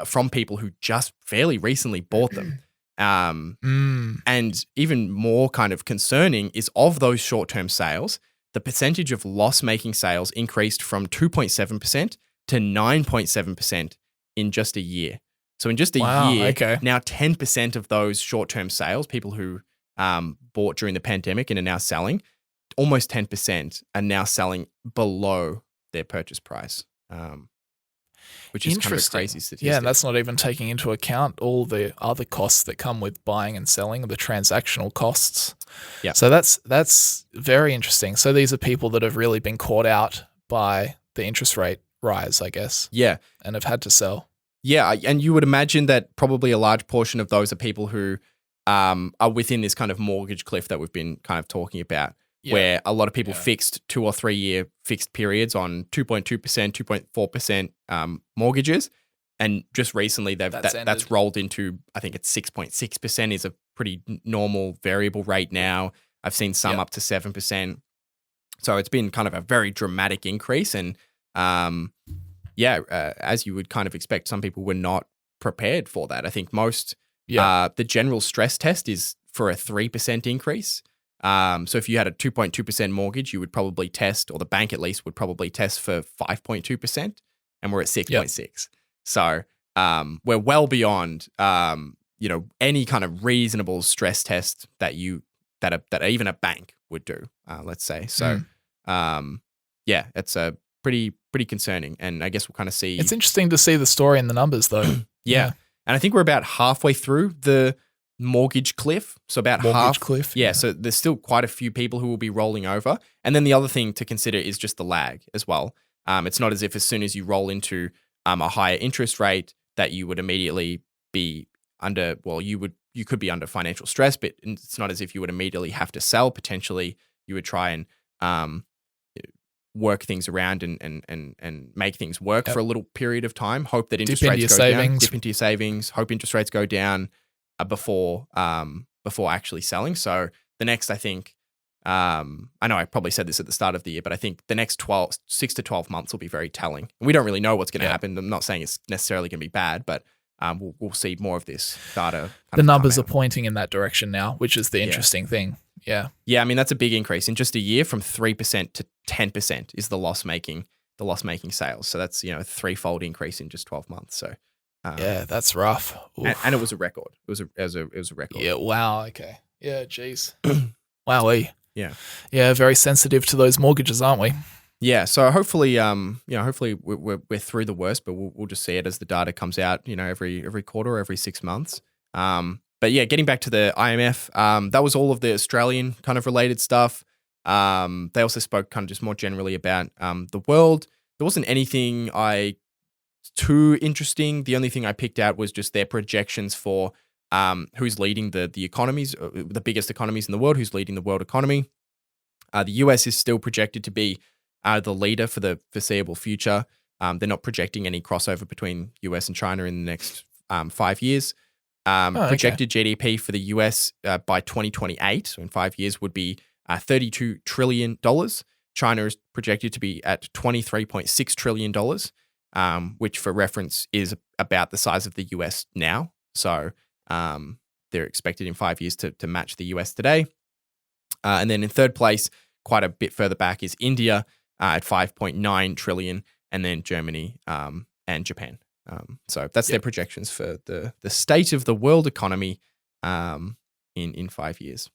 from people who just fairly recently bought them. And even more kind of concerning is of those short-term sales, the percentage of loss-making sales increased from 2.7% to 9.7% in just a year. So in just a year, now 10% of those short-term sales, people who bought during the pandemic and are now selling, almost 10% are now selling below their purchase price, which is kind of a crazy statistic. Yeah, and that's not even taking into account all the other costs that come with buying and selling, the transactional costs. Yeah. So that's very interesting. So these are people that have really been caught out by the interest rate rise, I guess. Yeah. And have had to sell. Yeah, and you would imagine that probably a large portion of those are people who are within this kind of mortgage cliff that we've been kind of talking about, where a lot of people fixed 2 or 3 year fixed periods on 2.2%, 2.4% mortgages. And just recently that's rolled into, I think it's 6.6% is a pretty normal variable rate now. I've seen some up to 7%. So it's been kind of a very dramatic increase. And as you would kind of expect, some people were not prepared for that. I think most, the general stress test is for a 3% increase. So if you had a 2.2% mortgage, you would probably test, or the bank at least would probably test for 5.2%, and we're at 6.6. So we're well beyond, any kind of reasonable stress test that you that even a bank would do, let's say. So, it's a pretty concerning, and I guess we'll kind of see. It's interesting to see the story in the numbers, though. Yeah, and I think we're about halfway through the mortgage cliff. So about half. Cliff. Yeah, so there's still quite a few people who will be rolling over, and then the other thing to consider is just the lag as well. It's not as if as soon as you roll into a higher interest rate that you would immediately be under. Well, you could be under financial stress, but it's not as if you would immediately have to sell. Potentially, you would try and work things around and make things work for a little period of time. Hope that interest rates go down. Dip into your savings. Hope interest rates go down before actually selling. So the next, I think, I know I probably said this at the start of the year, but I think the next 6 to 12 months will be very telling. And we don't really know what's going to happen. I'm not saying it's necessarily going to be bad, but we'll see more of this data. The numbers are pointing in that direction now, which is the interesting thing. Yeah. Yeah, I mean, that's a big increase. In just a year, from 3% to 10% is the loss-making sales. So that's, a threefold increase in just 12 months. So that's rough. And it was a record. It was a record. Yeah, wow, okay. Yeah, geez. Wowee. Yeah. Yeah, very sensitive to those mortgages, aren't we? Yeah, so hopefully, hopefully we're through the worst, but we'll just see it as the data comes out, every quarter, every 6 months. But yeah, getting back to the IMF, that was all of the Australian kind of related stuff. They also spoke kind of just more generally about the world. There wasn't anything too interesting. The only thing I picked out was just their projections for who's leading the economies, the biggest economies in the world, who's leading the world economy. The US is still projected to be the leader for the foreseeable future. They're not projecting any crossover between US and China in the next 5 years. Projected GDP for the US by 2028, so in 5 years, would be $32 trillion. China is projected to be at $23.6 trillion, which for reference is about the size of the US now. So they're expected in 5 years to match the US today. And then in third place, quite a bit further back, is India at 5.9 trillion, and then Germany and Japan. So that's their projections for the state of the world economy in 5 years.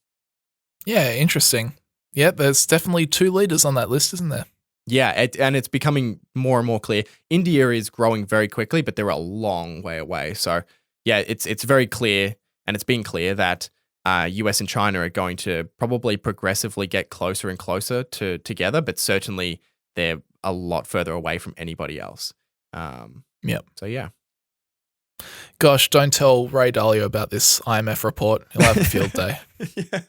Yeah, interesting. Yeah, there's definitely two leaders on that list, isn't there? Yeah, and it's becoming more and more clear. India is growing very quickly, but they're a long way away. So yeah, it's very clear, and it's been clear that US and China are going to probably progressively get closer and closer together, but certainly they're a lot further away from anybody else. So yeah. Gosh, don't tell Ray Dalio about this IMF report. He'll have a field day. Yeah.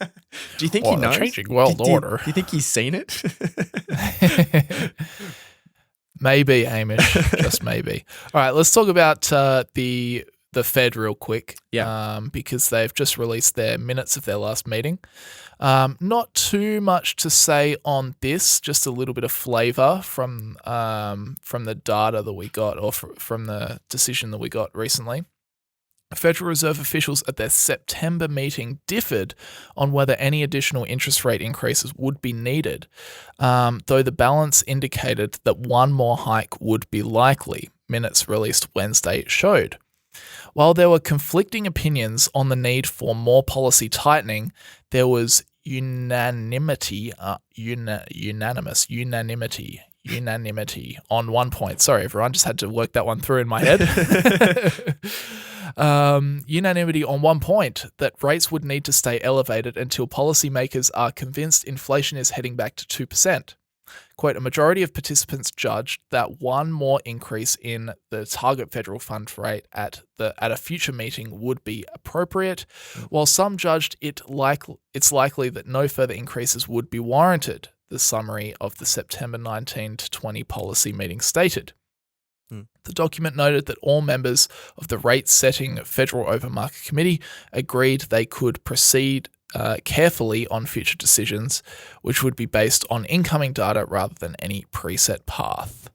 Do you think he knows? Changing world order. Do you think he's seen it? Maybe, Hamish. Just maybe. All right, let's talk about the Fed real quick. Yeah. Because they've just released their minutes of their last meeting. Not too much to say on this, just a little bit of flavor from the data that we got, or from the decision that we got recently. Federal Reserve officials at their September meeting differed on whether any additional interest rate increases would be needed, though the balance indicated that one more hike would be likely, minutes released Wednesday showed. While there were conflicting opinions on the need for more policy tightening, there was unanimity on one point. Sorry, everyone, just had to work that one through in my head. Unanimity on one point, that rates would need to stay elevated until policymakers are convinced inflation is heading back to 2%. Quote, a majority of participants judged that one more increase in the target federal funds rate at a future meeting would be appropriate, while some judged it's likely that no further increases would be warranted, the summary of the September 19 to 20 policy meeting stated. The document noted that all members of the rate-setting Federal Open Market Committee agreed they could proceed carefully on future decisions, which would be based on incoming data rather than any preset path.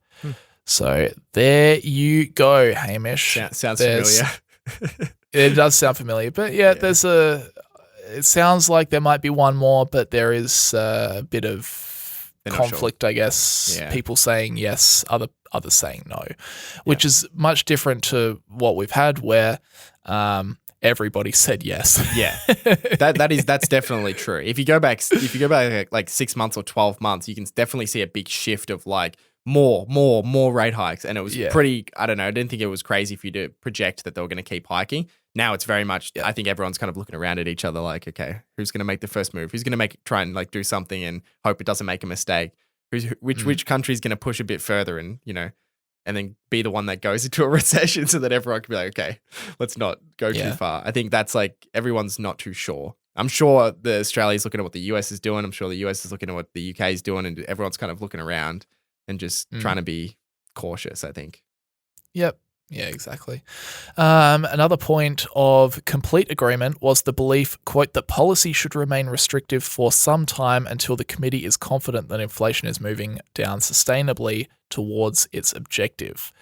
So there you go, Hamish. Sounds familiar. It does sound familiar, but it sounds like there might be one more, but there is a bit of conflict, I guess. Yeah. People saying yes, others saying no, which is much different to what we've had, where everybody said yes. Yeah, that's definitely true. If you go back like 6 months or 12 months, you can definitely see a big shift of like more rate hikes, and it was pretty. I don't know. I didn't think it was crazy for you to project that they were going to keep hiking. Now it's very much. I think everyone's kind of looking around at each other like, okay, who's going to make the first move? Who's going to try and like do something and hope it doesn't make a mistake? Which country's going to push a bit further and and then be the one that goes into a recession so that everyone can be like, okay, let's not go too far. I think that's like everyone's not too sure. I'm sure the Australia's looking at what the US is doing. I'm sure the US is looking at what the UK is doing, and everyone's kind of looking around and just trying to be cautious, I think. Yep. Yeah, exactly. Another point of complete agreement was the belief, quote, that policy should remain restrictive for some time until the committee is confident that inflation is moving down sustainably towards its objective.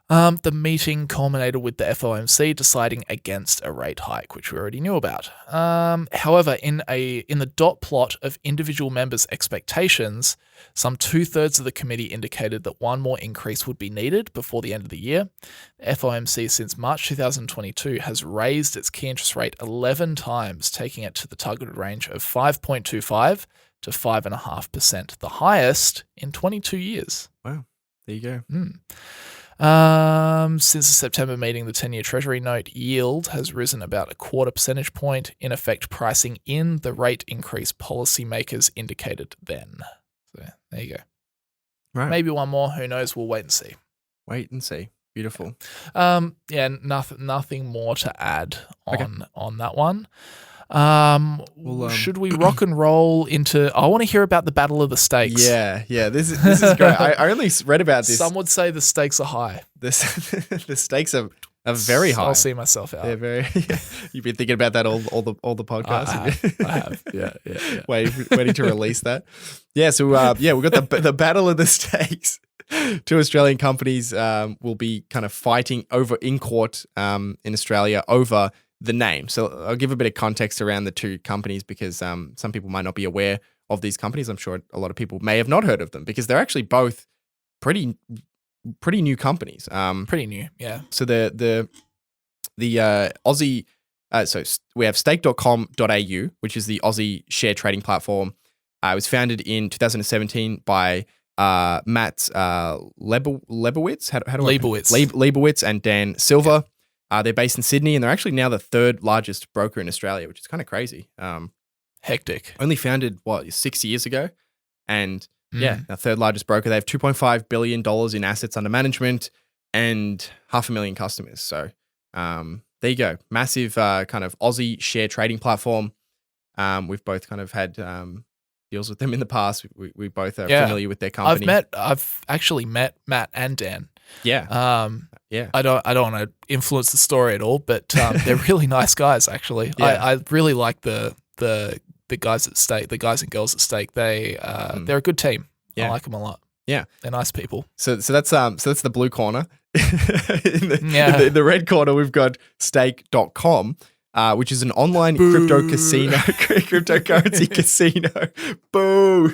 The meeting culminated with the FOMC deciding against a rate hike, which we already knew about. However, in the dot plot of individual members' expectations, some 2/3 of the committee indicated that one more increase would be needed before the end of the year. The FOMC since March 2022 has raised its key interest rate 11 times, taking it to the targeted range of 5.25 to 5.5%, the highest in 22 years. Wow, there you go. Since the September meeting, the 10-year Treasury note yield has risen about a 1/4 percentage point, in effect pricing in the rate increase policymakers indicated then. So there you go. Right. Maybe one more. Who knows? We'll wait and see. Wait and see. Beautiful. Nothing more to add on that one. Should we rock and roll into? I want to hear about the Battle of the Stakes. Yeah. This is great. I only read about this. Some would say the stakes are high. The stakes are very high. I'll see myself out. They're very. You've been thinking about that all the podcasts. I have. Yeah. Waiting to release that. Yeah. So we've got the Battle of the Stakes. Two Australian companies will be kind of fighting over in court in Australia over the name. So I'll give a bit of context around the two companies because some people might not be aware of these companies. I'm sure a lot of people may have not heard of them because they're actually both pretty new companies. Pretty new, yeah. So the Aussie, so we have stake.com.au, which is the Aussie share trading platform. It was founded in 2017 by Matt Leibowitz. Leibowitz and Dan Silver. They're based in Sydney, and they're actually now the 3rd largest broker in Australia, which is kind of crazy. Hectic. Only founded, 6 years ago? And now 3rd largest broker. They have $2.5 billion in assets under management and 500,000 customers. So there you go. Massive kind of Aussie share trading platform. We've both kind of had deals with them in the past. We both are familiar with their company. I've actually met Matt and Dan. Yeah. I don't want to influence the story at all, but they're really nice guys. Actually, I really like the guys at Stake, the guys and girls at Stake. They're a good team. I like them a lot. Yeah, they're nice people. So that's the blue corner. in the red corner, we've got Stake.com. Which is an online cryptocurrency casino. Boo!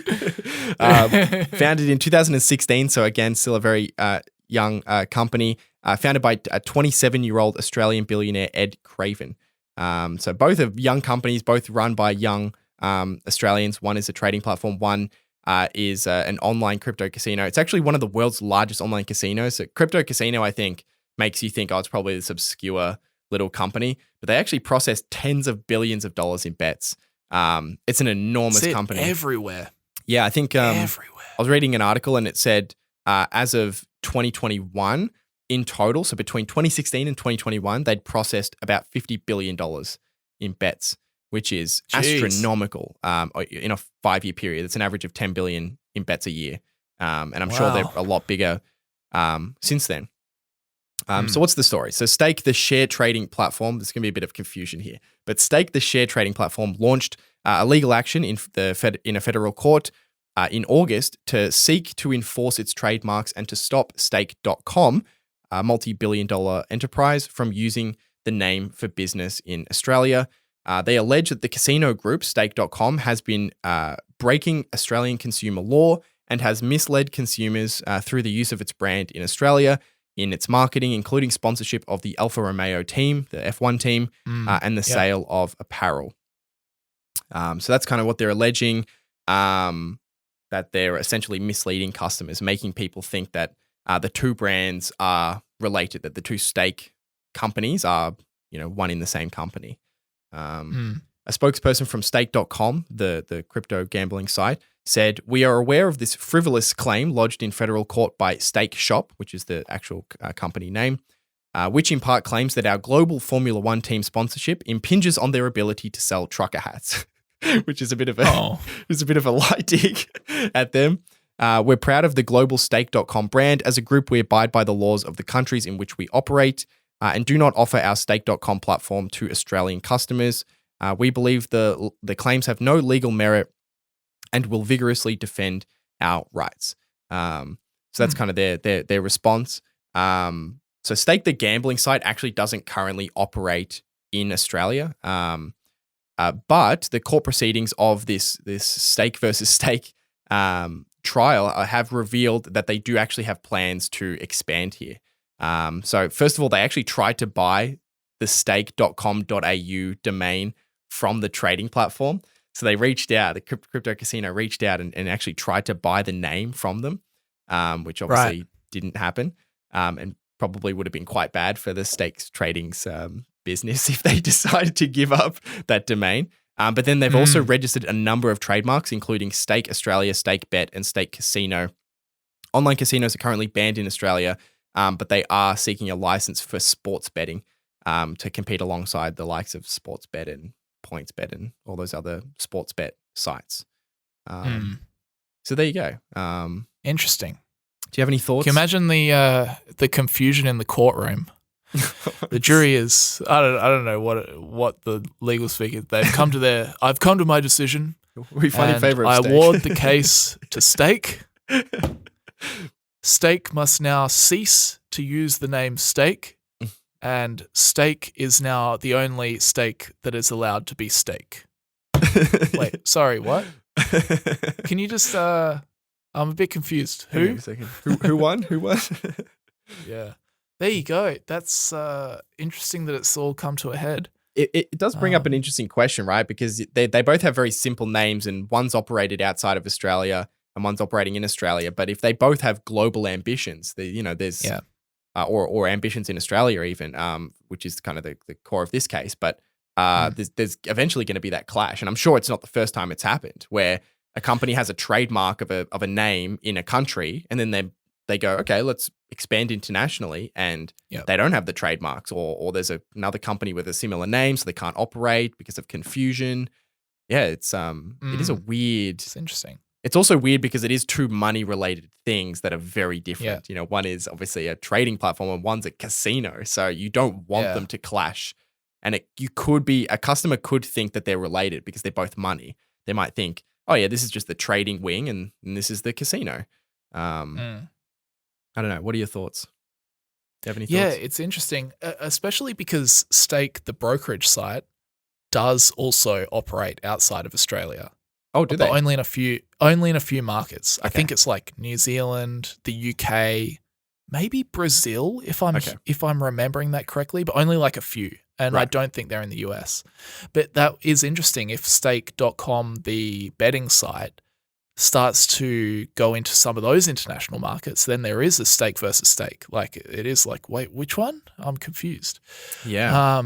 Founded in 2016, so again, still a very young company. Founded by a 27-year-old Australian billionaire, Ed Craven. So both are young companies, both run by young Australians. One is a trading platform. One is an online crypto casino. It's actually one of the world's largest online casinos. So crypto casino, I think, makes you think, it's probably this obscure little company, but they actually process tens of billions of dollars in bets. It's an enormous company. Everywhere. Yeah, I think everywhere. I was reading an article and it said as of 2021 in total, so between 2016 and 2021, they'd processed about $50 billion in bets, which is astronomical in a 5-year period. It's an average of 10 billion in bets a year. And I'm sure they're a lot bigger since then. So what's the story? So Stake, the share trading platform, there's going to be a bit of confusion here, but Stake, the share trading platform, launched a legal action in a federal court in August to seek to enforce its trademarks and to stop Stake.com, a multi-billion-dollar enterprise, from using the name for business in Australia. They allege that the casino group, Stake.com, has been breaking Australian consumer law and has misled consumers through the use of its brand in Australia. in its marketing, including sponsorship of the Alfa Romeo team, the F1 team, and the sale of apparel. So that's kind of what they're alleging, that they're essentially misleading customers, making people think that the two brands are related, that the two stake companies are, one in the same company. A spokesperson from stake.com, the crypto gambling site, said, "We are aware of this frivolous claim lodged in federal court by Stake Shop," which is the actual company name, which in part claims that our global Formula One team sponsorship impinges on their ability to sell trucker hats, which is a bit of a light dig at them. We're proud of the global Stake.com brand. As a group, we abide by the laws of the countries in which we operate and do not offer our Stake.com platform to Australian customers. We believe the claims have no legal merit and will vigorously defend our rights. So that's kind of their response. So Stake, the gambling site, actually doesn't currently operate in Australia. But the court proceedings of this Stake versus Stake trial have revealed that they do actually have plans to expand here. So first of all, they actually tried to buy the stake.com.au domain from the trading platform. So they reached out, the crypto casino reached out and actually tried to buy the name from them, which obviously didn't happen, and probably would have been quite bad for the stakes trading's business if they decided to give up that domain. But then they've also registered a number of trademarks, including Stake Australia, Stake Bet, and Stake Casino. Online casinos are currently banned in Australia, but they are seeking a license for sports betting to compete alongside the likes of Sportsbet and PointsBet and all those other sports bet sites. So there you go. Interesting. Do you have any thoughts? Can you imagine the confusion in the courtroom? The jury is I don't know what the legal speak is. I've come to my decision. We find in favor of I Stake. award the case to Stake. Stake must now cease to use the name Stake, and Stake is now the only stake that is allowed to be Stake. Wait, sorry, what? Can you just I'm a bit confused. Who? Who won? Who won? Yeah. There you go. That's interesting that it's all come to a head. It does bring up an interesting question, right? Because they both have very simple names, and one's operated outside of Australia and one's operating in Australia. But if they both have global ambitions, there's or ambitions in Australia even, which is kind of the core of this case. But there's eventually going to be that clash, and I'm sure it's not the first time it's happened where a company has a trademark of a name in a country, and then they go, okay, let's expand internationally, and they don't have the trademarks, or there's another company with a similar name, so they can't operate because of confusion. Yeah, it is a weird. It's interesting. It's also weird because it is two money-related things that are very different. Yeah. One is obviously a trading platform, and one's a casino, so you don't want them to clash. And a customer could think that they're related because they're both money. They might think, oh yeah, this is just the trading wing, and this is the casino. I don't know. What are your thoughts? Do you have any thoughts? Yeah, it's interesting, especially because Stake, the brokerage site, does also operate outside of Australia. Oh, do they? But only in a few markets. Okay. I think it's like New Zealand, the UK, maybe Brazil, if I'm remembering that correctly, but only like a few. And I don't think they're in the US. But that is interesting. If Stake.com, the betting site, starts to go into some of those international markets, then there is a Stake versus Stake. Like it is like, wait, which one? I'm confused. Yeah.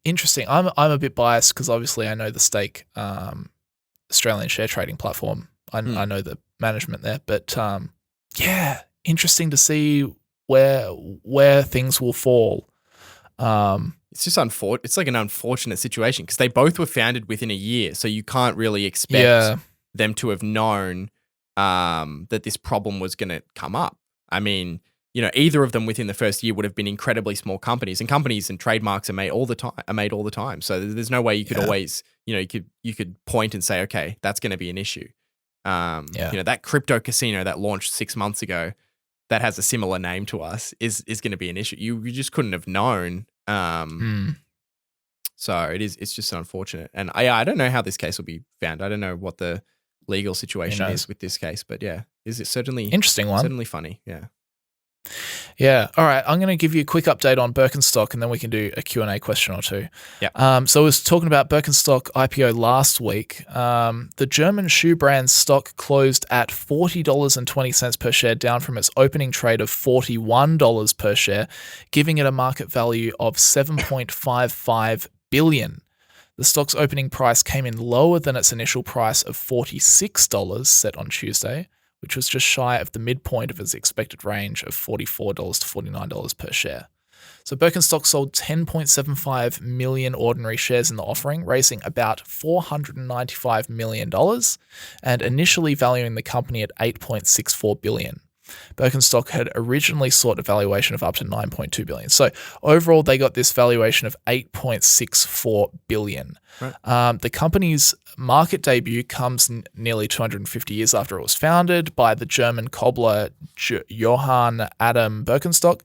Interesting. I'm a bit biased because obviously I know the Stake Australian share trading platform. I know the management there, but yeah, interesting to see where things will fall. It's just it's like an unfortunate situation because they both were founded within a year, so you can't really expect them to have known that this problem was going to come up. I mean, either of them within the first year would have been incredibly small companies, and companies and trademarks are made all the time. So there's no way you could always, you could point and say, okay, that's going to be an issue. That crypto casino that launched 6 months ago that has a similar name to us is going to be an issue. You just couldn't have known. So it's just unfortunate. And I don't know how this case will be found. I don't know what the legal situation is with this case, but yeah, is it certainly interesting one. Certainly funny. Yeah. Yeah. All right. I'm going to give you a quick update on Birkenstock, and then we can do a Q&A question or two. Yeah. So I was talking about Birkenstock IPO last week. The German shoe brand stock closed at $40.20 per share, down from its opening trade of $41 per share, giving it a market value of $7.55 billion. The stock's opening price came in lower than its initial price of $46 set on Tuesday, which was just shy of the midpoint of its expected range of $44 to $49 per share. So Birkenstock sold 10.75 million ordinary shares in the offering, raising about $495 million and initially valuing the company at $8.64 billion. Birkenstock had originally sought a valuation of up to $9.2 billion. So overall, they got this valuation of $8.64 billion. Right. The company's market debut comes nearly 250 years after it was founded by the German cobbler Johann Adam Birkenstock.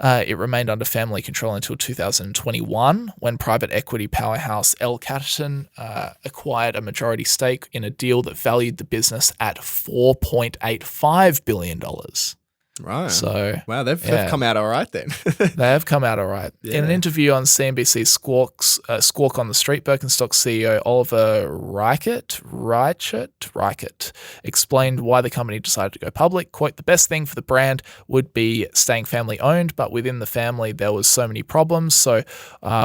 It remained under family control until 2021, when private equity powerhouse L Catterton acquired a majority stake in a deal that valued the business at $4.85 billion. Right. So, wow, they've come out all right then. They have come out all right. Yeah. In an interview on CNBC's Squawk on the Street, Birkenstock CEO Oliver Reichert explained why the company decided to go public. Quote, "The best thing for the brand would be staying family owned, but within the family there was so many problems. So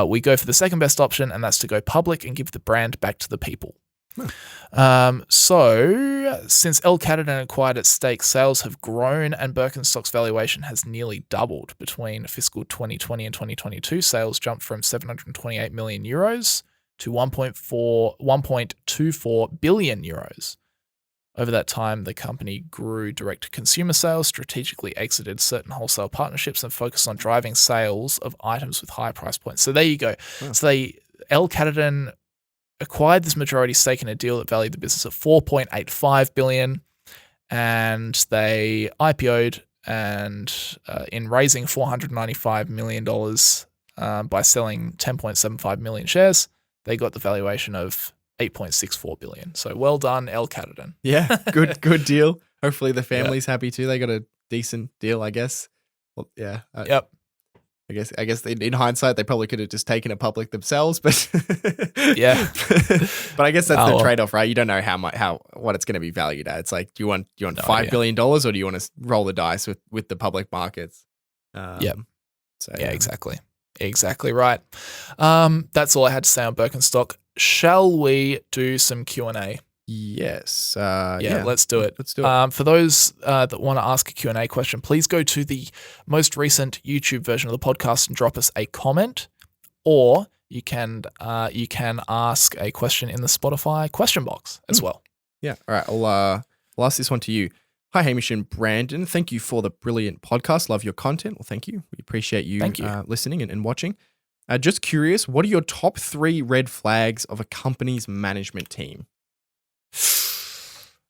we go for the second best option, and that's to go public and give the brand back to the people." So since L Catterton acquired its stake, sales have grown and Birkenstock's valuation has nearly doubled. Between fiscal 2020 and 2022, sales jumped from 728 million euros to 1.24 billion euros. Over that time, the company grew direct-to-consumer sales, strategically exited certain wholesale partnerships, and focused on driving sales of items with higher price points. So there you go. Wow. So L Catterton acquired this majority stake in a deal that valued the business at $4.85 billion, and they IPO'd and in raising $495 million by selling 10.75 million shares, they got the valuation of $8.64 billion. So well done, L Catterton. Yeah, good deal. Hopefully the family's happy too. They got a decent deal, I guess. Well, yeah. Yep. I guess in hindsight they probably could have just taken it public themselves, but Yeah. But I guess that's the trade-off, right? You don't know what it's going to be valued at. It's like, do you want $5 billion or do you want to roll the dice with the public markets? Yep. So Yeah, exactly right. That's all I had to say on Birkenstock. Shall we do some Q&A? Yes. Yeah, let's do it. Let's do it. For those that want to ask a Q&A question, please go to the most recent YouTube version of the podcast and drop us a comment, or you can ask a question in the Spotify question box as well. Yeah. All right. I'll ask this one to you. Hi, Hamish and Brandon. Thank you for the brilliant podcast. Love your content. Well, thank you. We appreciate you, listening and watching. Just curious, what are your top 3 red flags of a company's management team?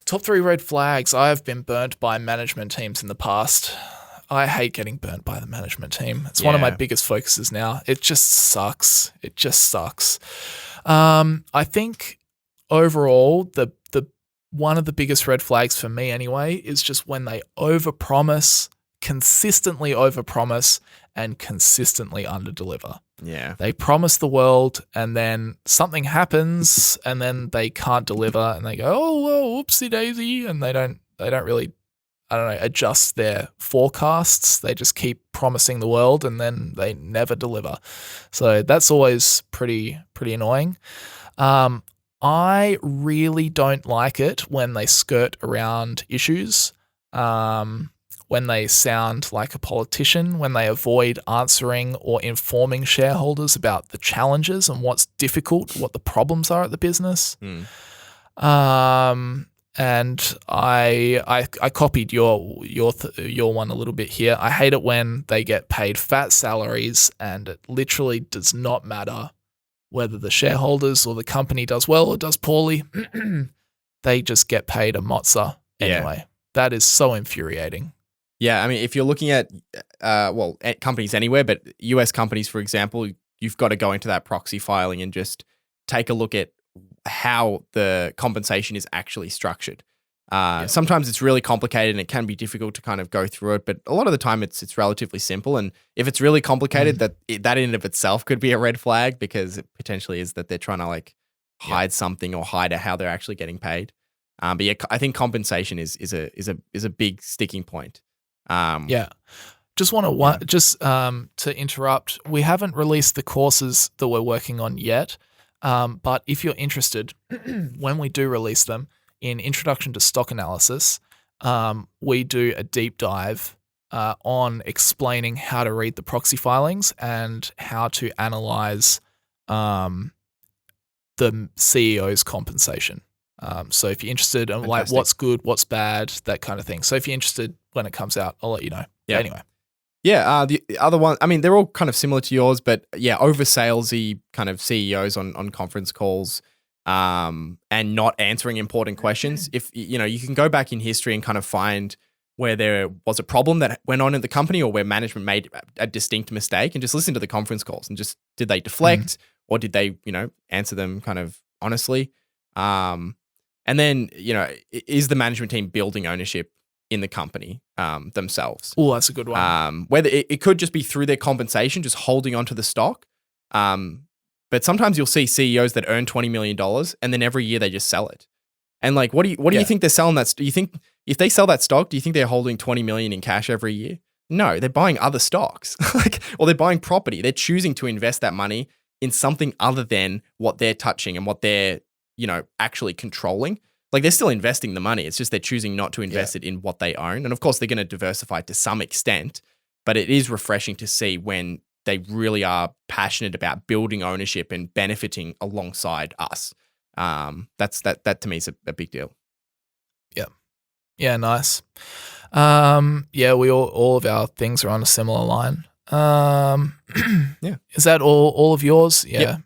Top 3 red flags. I have been burnt by management teams in the past. I hate getting burnt by the management team. It's one of my biggest focuses now. It just sucks. I think overall, the one of the biggest red flags for me anyway is just when they consistently overpromise and consistently underdeliver. Yeah. They promise the world and then something happens and then they can't deliver and they go, "Oh, well, whoopsie daisy." And they don't really, adjust their forecasts. They just keep promising the world and then they never deliver. So that's always pretty annoying. I really don't like it when they skirt around issues, when they sound like a politician, when they avoid answering or informing shareholders about the challenges and what's difficult, what the problems are at the business. And I copied your one a little bit here. I hate it when they get paid fat salaries and it literally does not matter whether the shareholders or the company does well or does poorly. They just get paid a mozza anyway. Yeah. That is so infuriating. Yeah, I mean, if you're looking at, at companies anywhere, but US companies, for example, you've got to go into that proxy filing and just take a look at how the compensation is actually structured. Sometimes it's really complicated and it can be difficult to kind of go through it, but a lot of the time it's relatively simple. And if it's really complicated, that in and of itself could be a red flag, because it potentially is that they're trying to like hide something or hide how they're actually getting paid. But yeah, I think compensation is a big sticking point. Just want to interrupt. We haven't released the courses that we're working on yet, but if you're interested, when we do release them, in Introduction to Stock Analysis, we do a deep dive on explaining how to read the proxy filings and how to analyze the CEO's compensation. So if you're interested in like what's good, what's bad, that kind of thing. So if you're interested when it comes out, I'll let you know. Yeah. Anyway. Yeah, the other one, I mean, they're all kind of similar to yours, but yeah, over-salesy kind of CEOs on conference calls, and not answering important questions. If, you know, you can go back in history and kind of find where there was a problem that went on in the company or where management made a distinct mistake, and just listen to the conference calls and just, did they deflect or did they, you know, answer them kind of honestly? And then, you know, is the management team building ownership in the company themselves? Oh, that's a good one. Whether it could just be through their compensation, just holding onto the stock. But sometimes you'll see CEOs that earn $20 million and then every year they just sell it. And like, what do you think they're selling that? Do you think if they sell that stock, do you think they're holding 20 million in cash every year? No, they're buying other stocks, or they're buying property. They're choosing to invest that money in something other than what they're touching and what they're, you know, actually controlling. Like, they're still investing the money. It's just they're choosing not to invest it in what they own. And of course, they're going to diversify to some extent, but it is refreshing to see when they really are passionate about building ownership and benefiting alongside us. That to me is a big deal. Yeah. Yeah, nice. We all of our things are on a similar line. Is that all of yours? Yeah.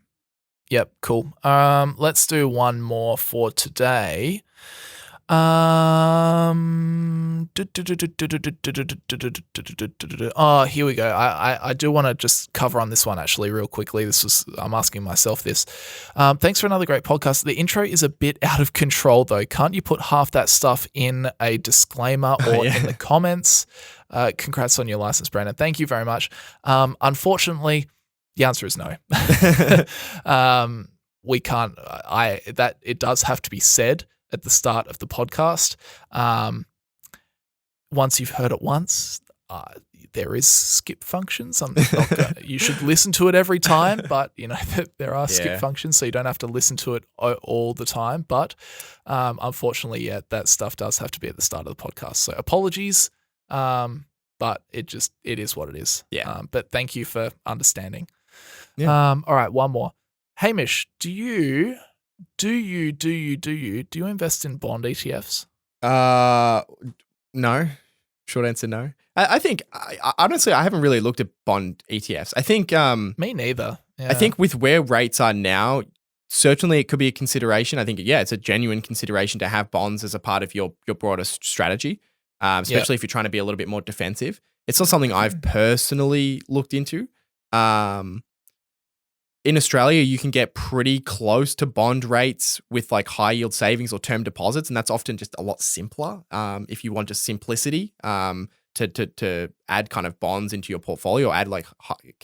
Yep, cool. Let's do one more for today. Oh, here we go. I do want to just cover on this one actually real quickly. I'm asking myself this. Thanks for another great podcast. The intro is a bit out of control though. Can't you put half that stuff in a disclaimer or in the comments? Congrats on your license, Brandon. Thank you very much. Unfortunately, the answer is no. We can't. It does have to be said at the start of the podcast. Once you've heard it once, there is skip functions. You should listen to it every time, but you know there are skip functions, so you don't have to listen to it all the time. But unfortunately, that stuff does have to be at the start of the podcast. So apologies, but it is what it is. Yeah. But thank you for understanding. Yeah. All right, one more. Hamish, do you invest in bond ETFs? No. Short answer, no. I think, honestly, I haven't really looked at bond ETFs. I think... Me neither. Yeah. I think with where rates are now, certainly it could be a consideration. I think, it's a genuine consideration to have bonds as a part of your broader strategy, especially if you're trying to be a little bit more defensive. It's not something I've personally looked into. In Australia, you can get pretty close to bond rates with like high yield savings or term deposits, and that's often just a lot simpler. If you want just simplicity, to add kind of bonds into your portfolio, add like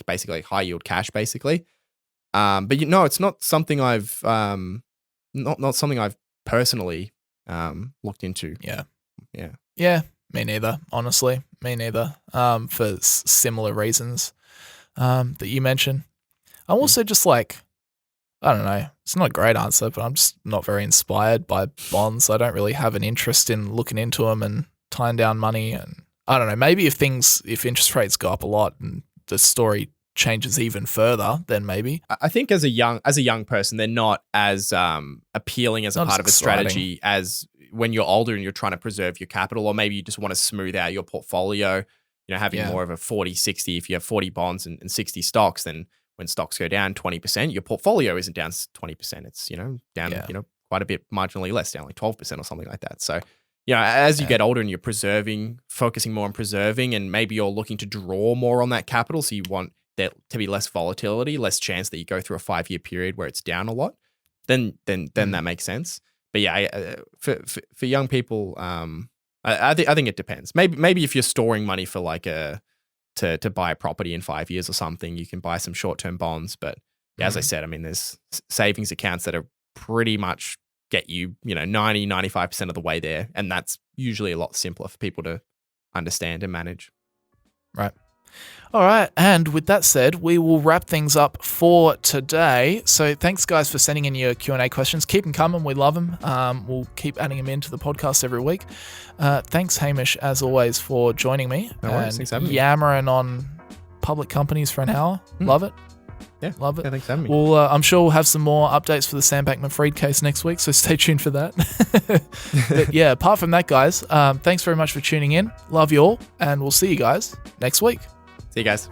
basically high yield cash, basically. But it's not something I've not something I've personally looked into. Yeah. Me neither. Honestly, me neither. For similar reasons that you mentioned. I'm also just like, I don't know, it's not a great answer, but I'm just not very inspired by bonds. I don't really have an interest in looking into them and tying down money. And I don't know, maybe if interest rates go up a lot and the story changes even further, then maybe. I think as a young person, they're not as appealing as a part of a strategy as when you're older and you're trying to preserve your capital, or maybe you just want to smooth out your portfolio, having more of a 40-60. If you have 40 bonds and 60 stocks, then when stocks go down 20%, your portfolio isn't down 20%. It's, down, quite a bit marginally less, down like 12% or something like that. So, as you get older and you're focusing more on preserving, and maybe you're looking to draw more on that capital. So you want there to be less volatility, less chance that you go through a 5-year period where it's down a lot, then that makes sense. but yeah, for young people, I think it depends. Maybe if you're storing money for like to buy a property in 5 years or something, you can buy some short-term bonds. But yeah, as I said, I mean, there's savings accounts that are pretty much get you, 90, 95% of the way there. And that's usually a lot simpler for people to understand and manage. Right. All right. And with that said, we will wrap things up for today. So thanks, guys, for sending in your Q&A questions. Keep them coming. We love them. We'll keep adding them into the podcast every week. Thanks, Hamish, as always, for joining me. No worries. Thanks for having me. Yammering on public companies for an hour. Love it. Yeah. Love it. Yeah, thanks for having me. Well, I'm sure we'll have some more updates for the Sam Bankman-Fried case next week, so stay tuned for that. But yeah, apart from that, guys, thanks very much for tuning in. Love you all, and we'll see you guys next week. See you guys.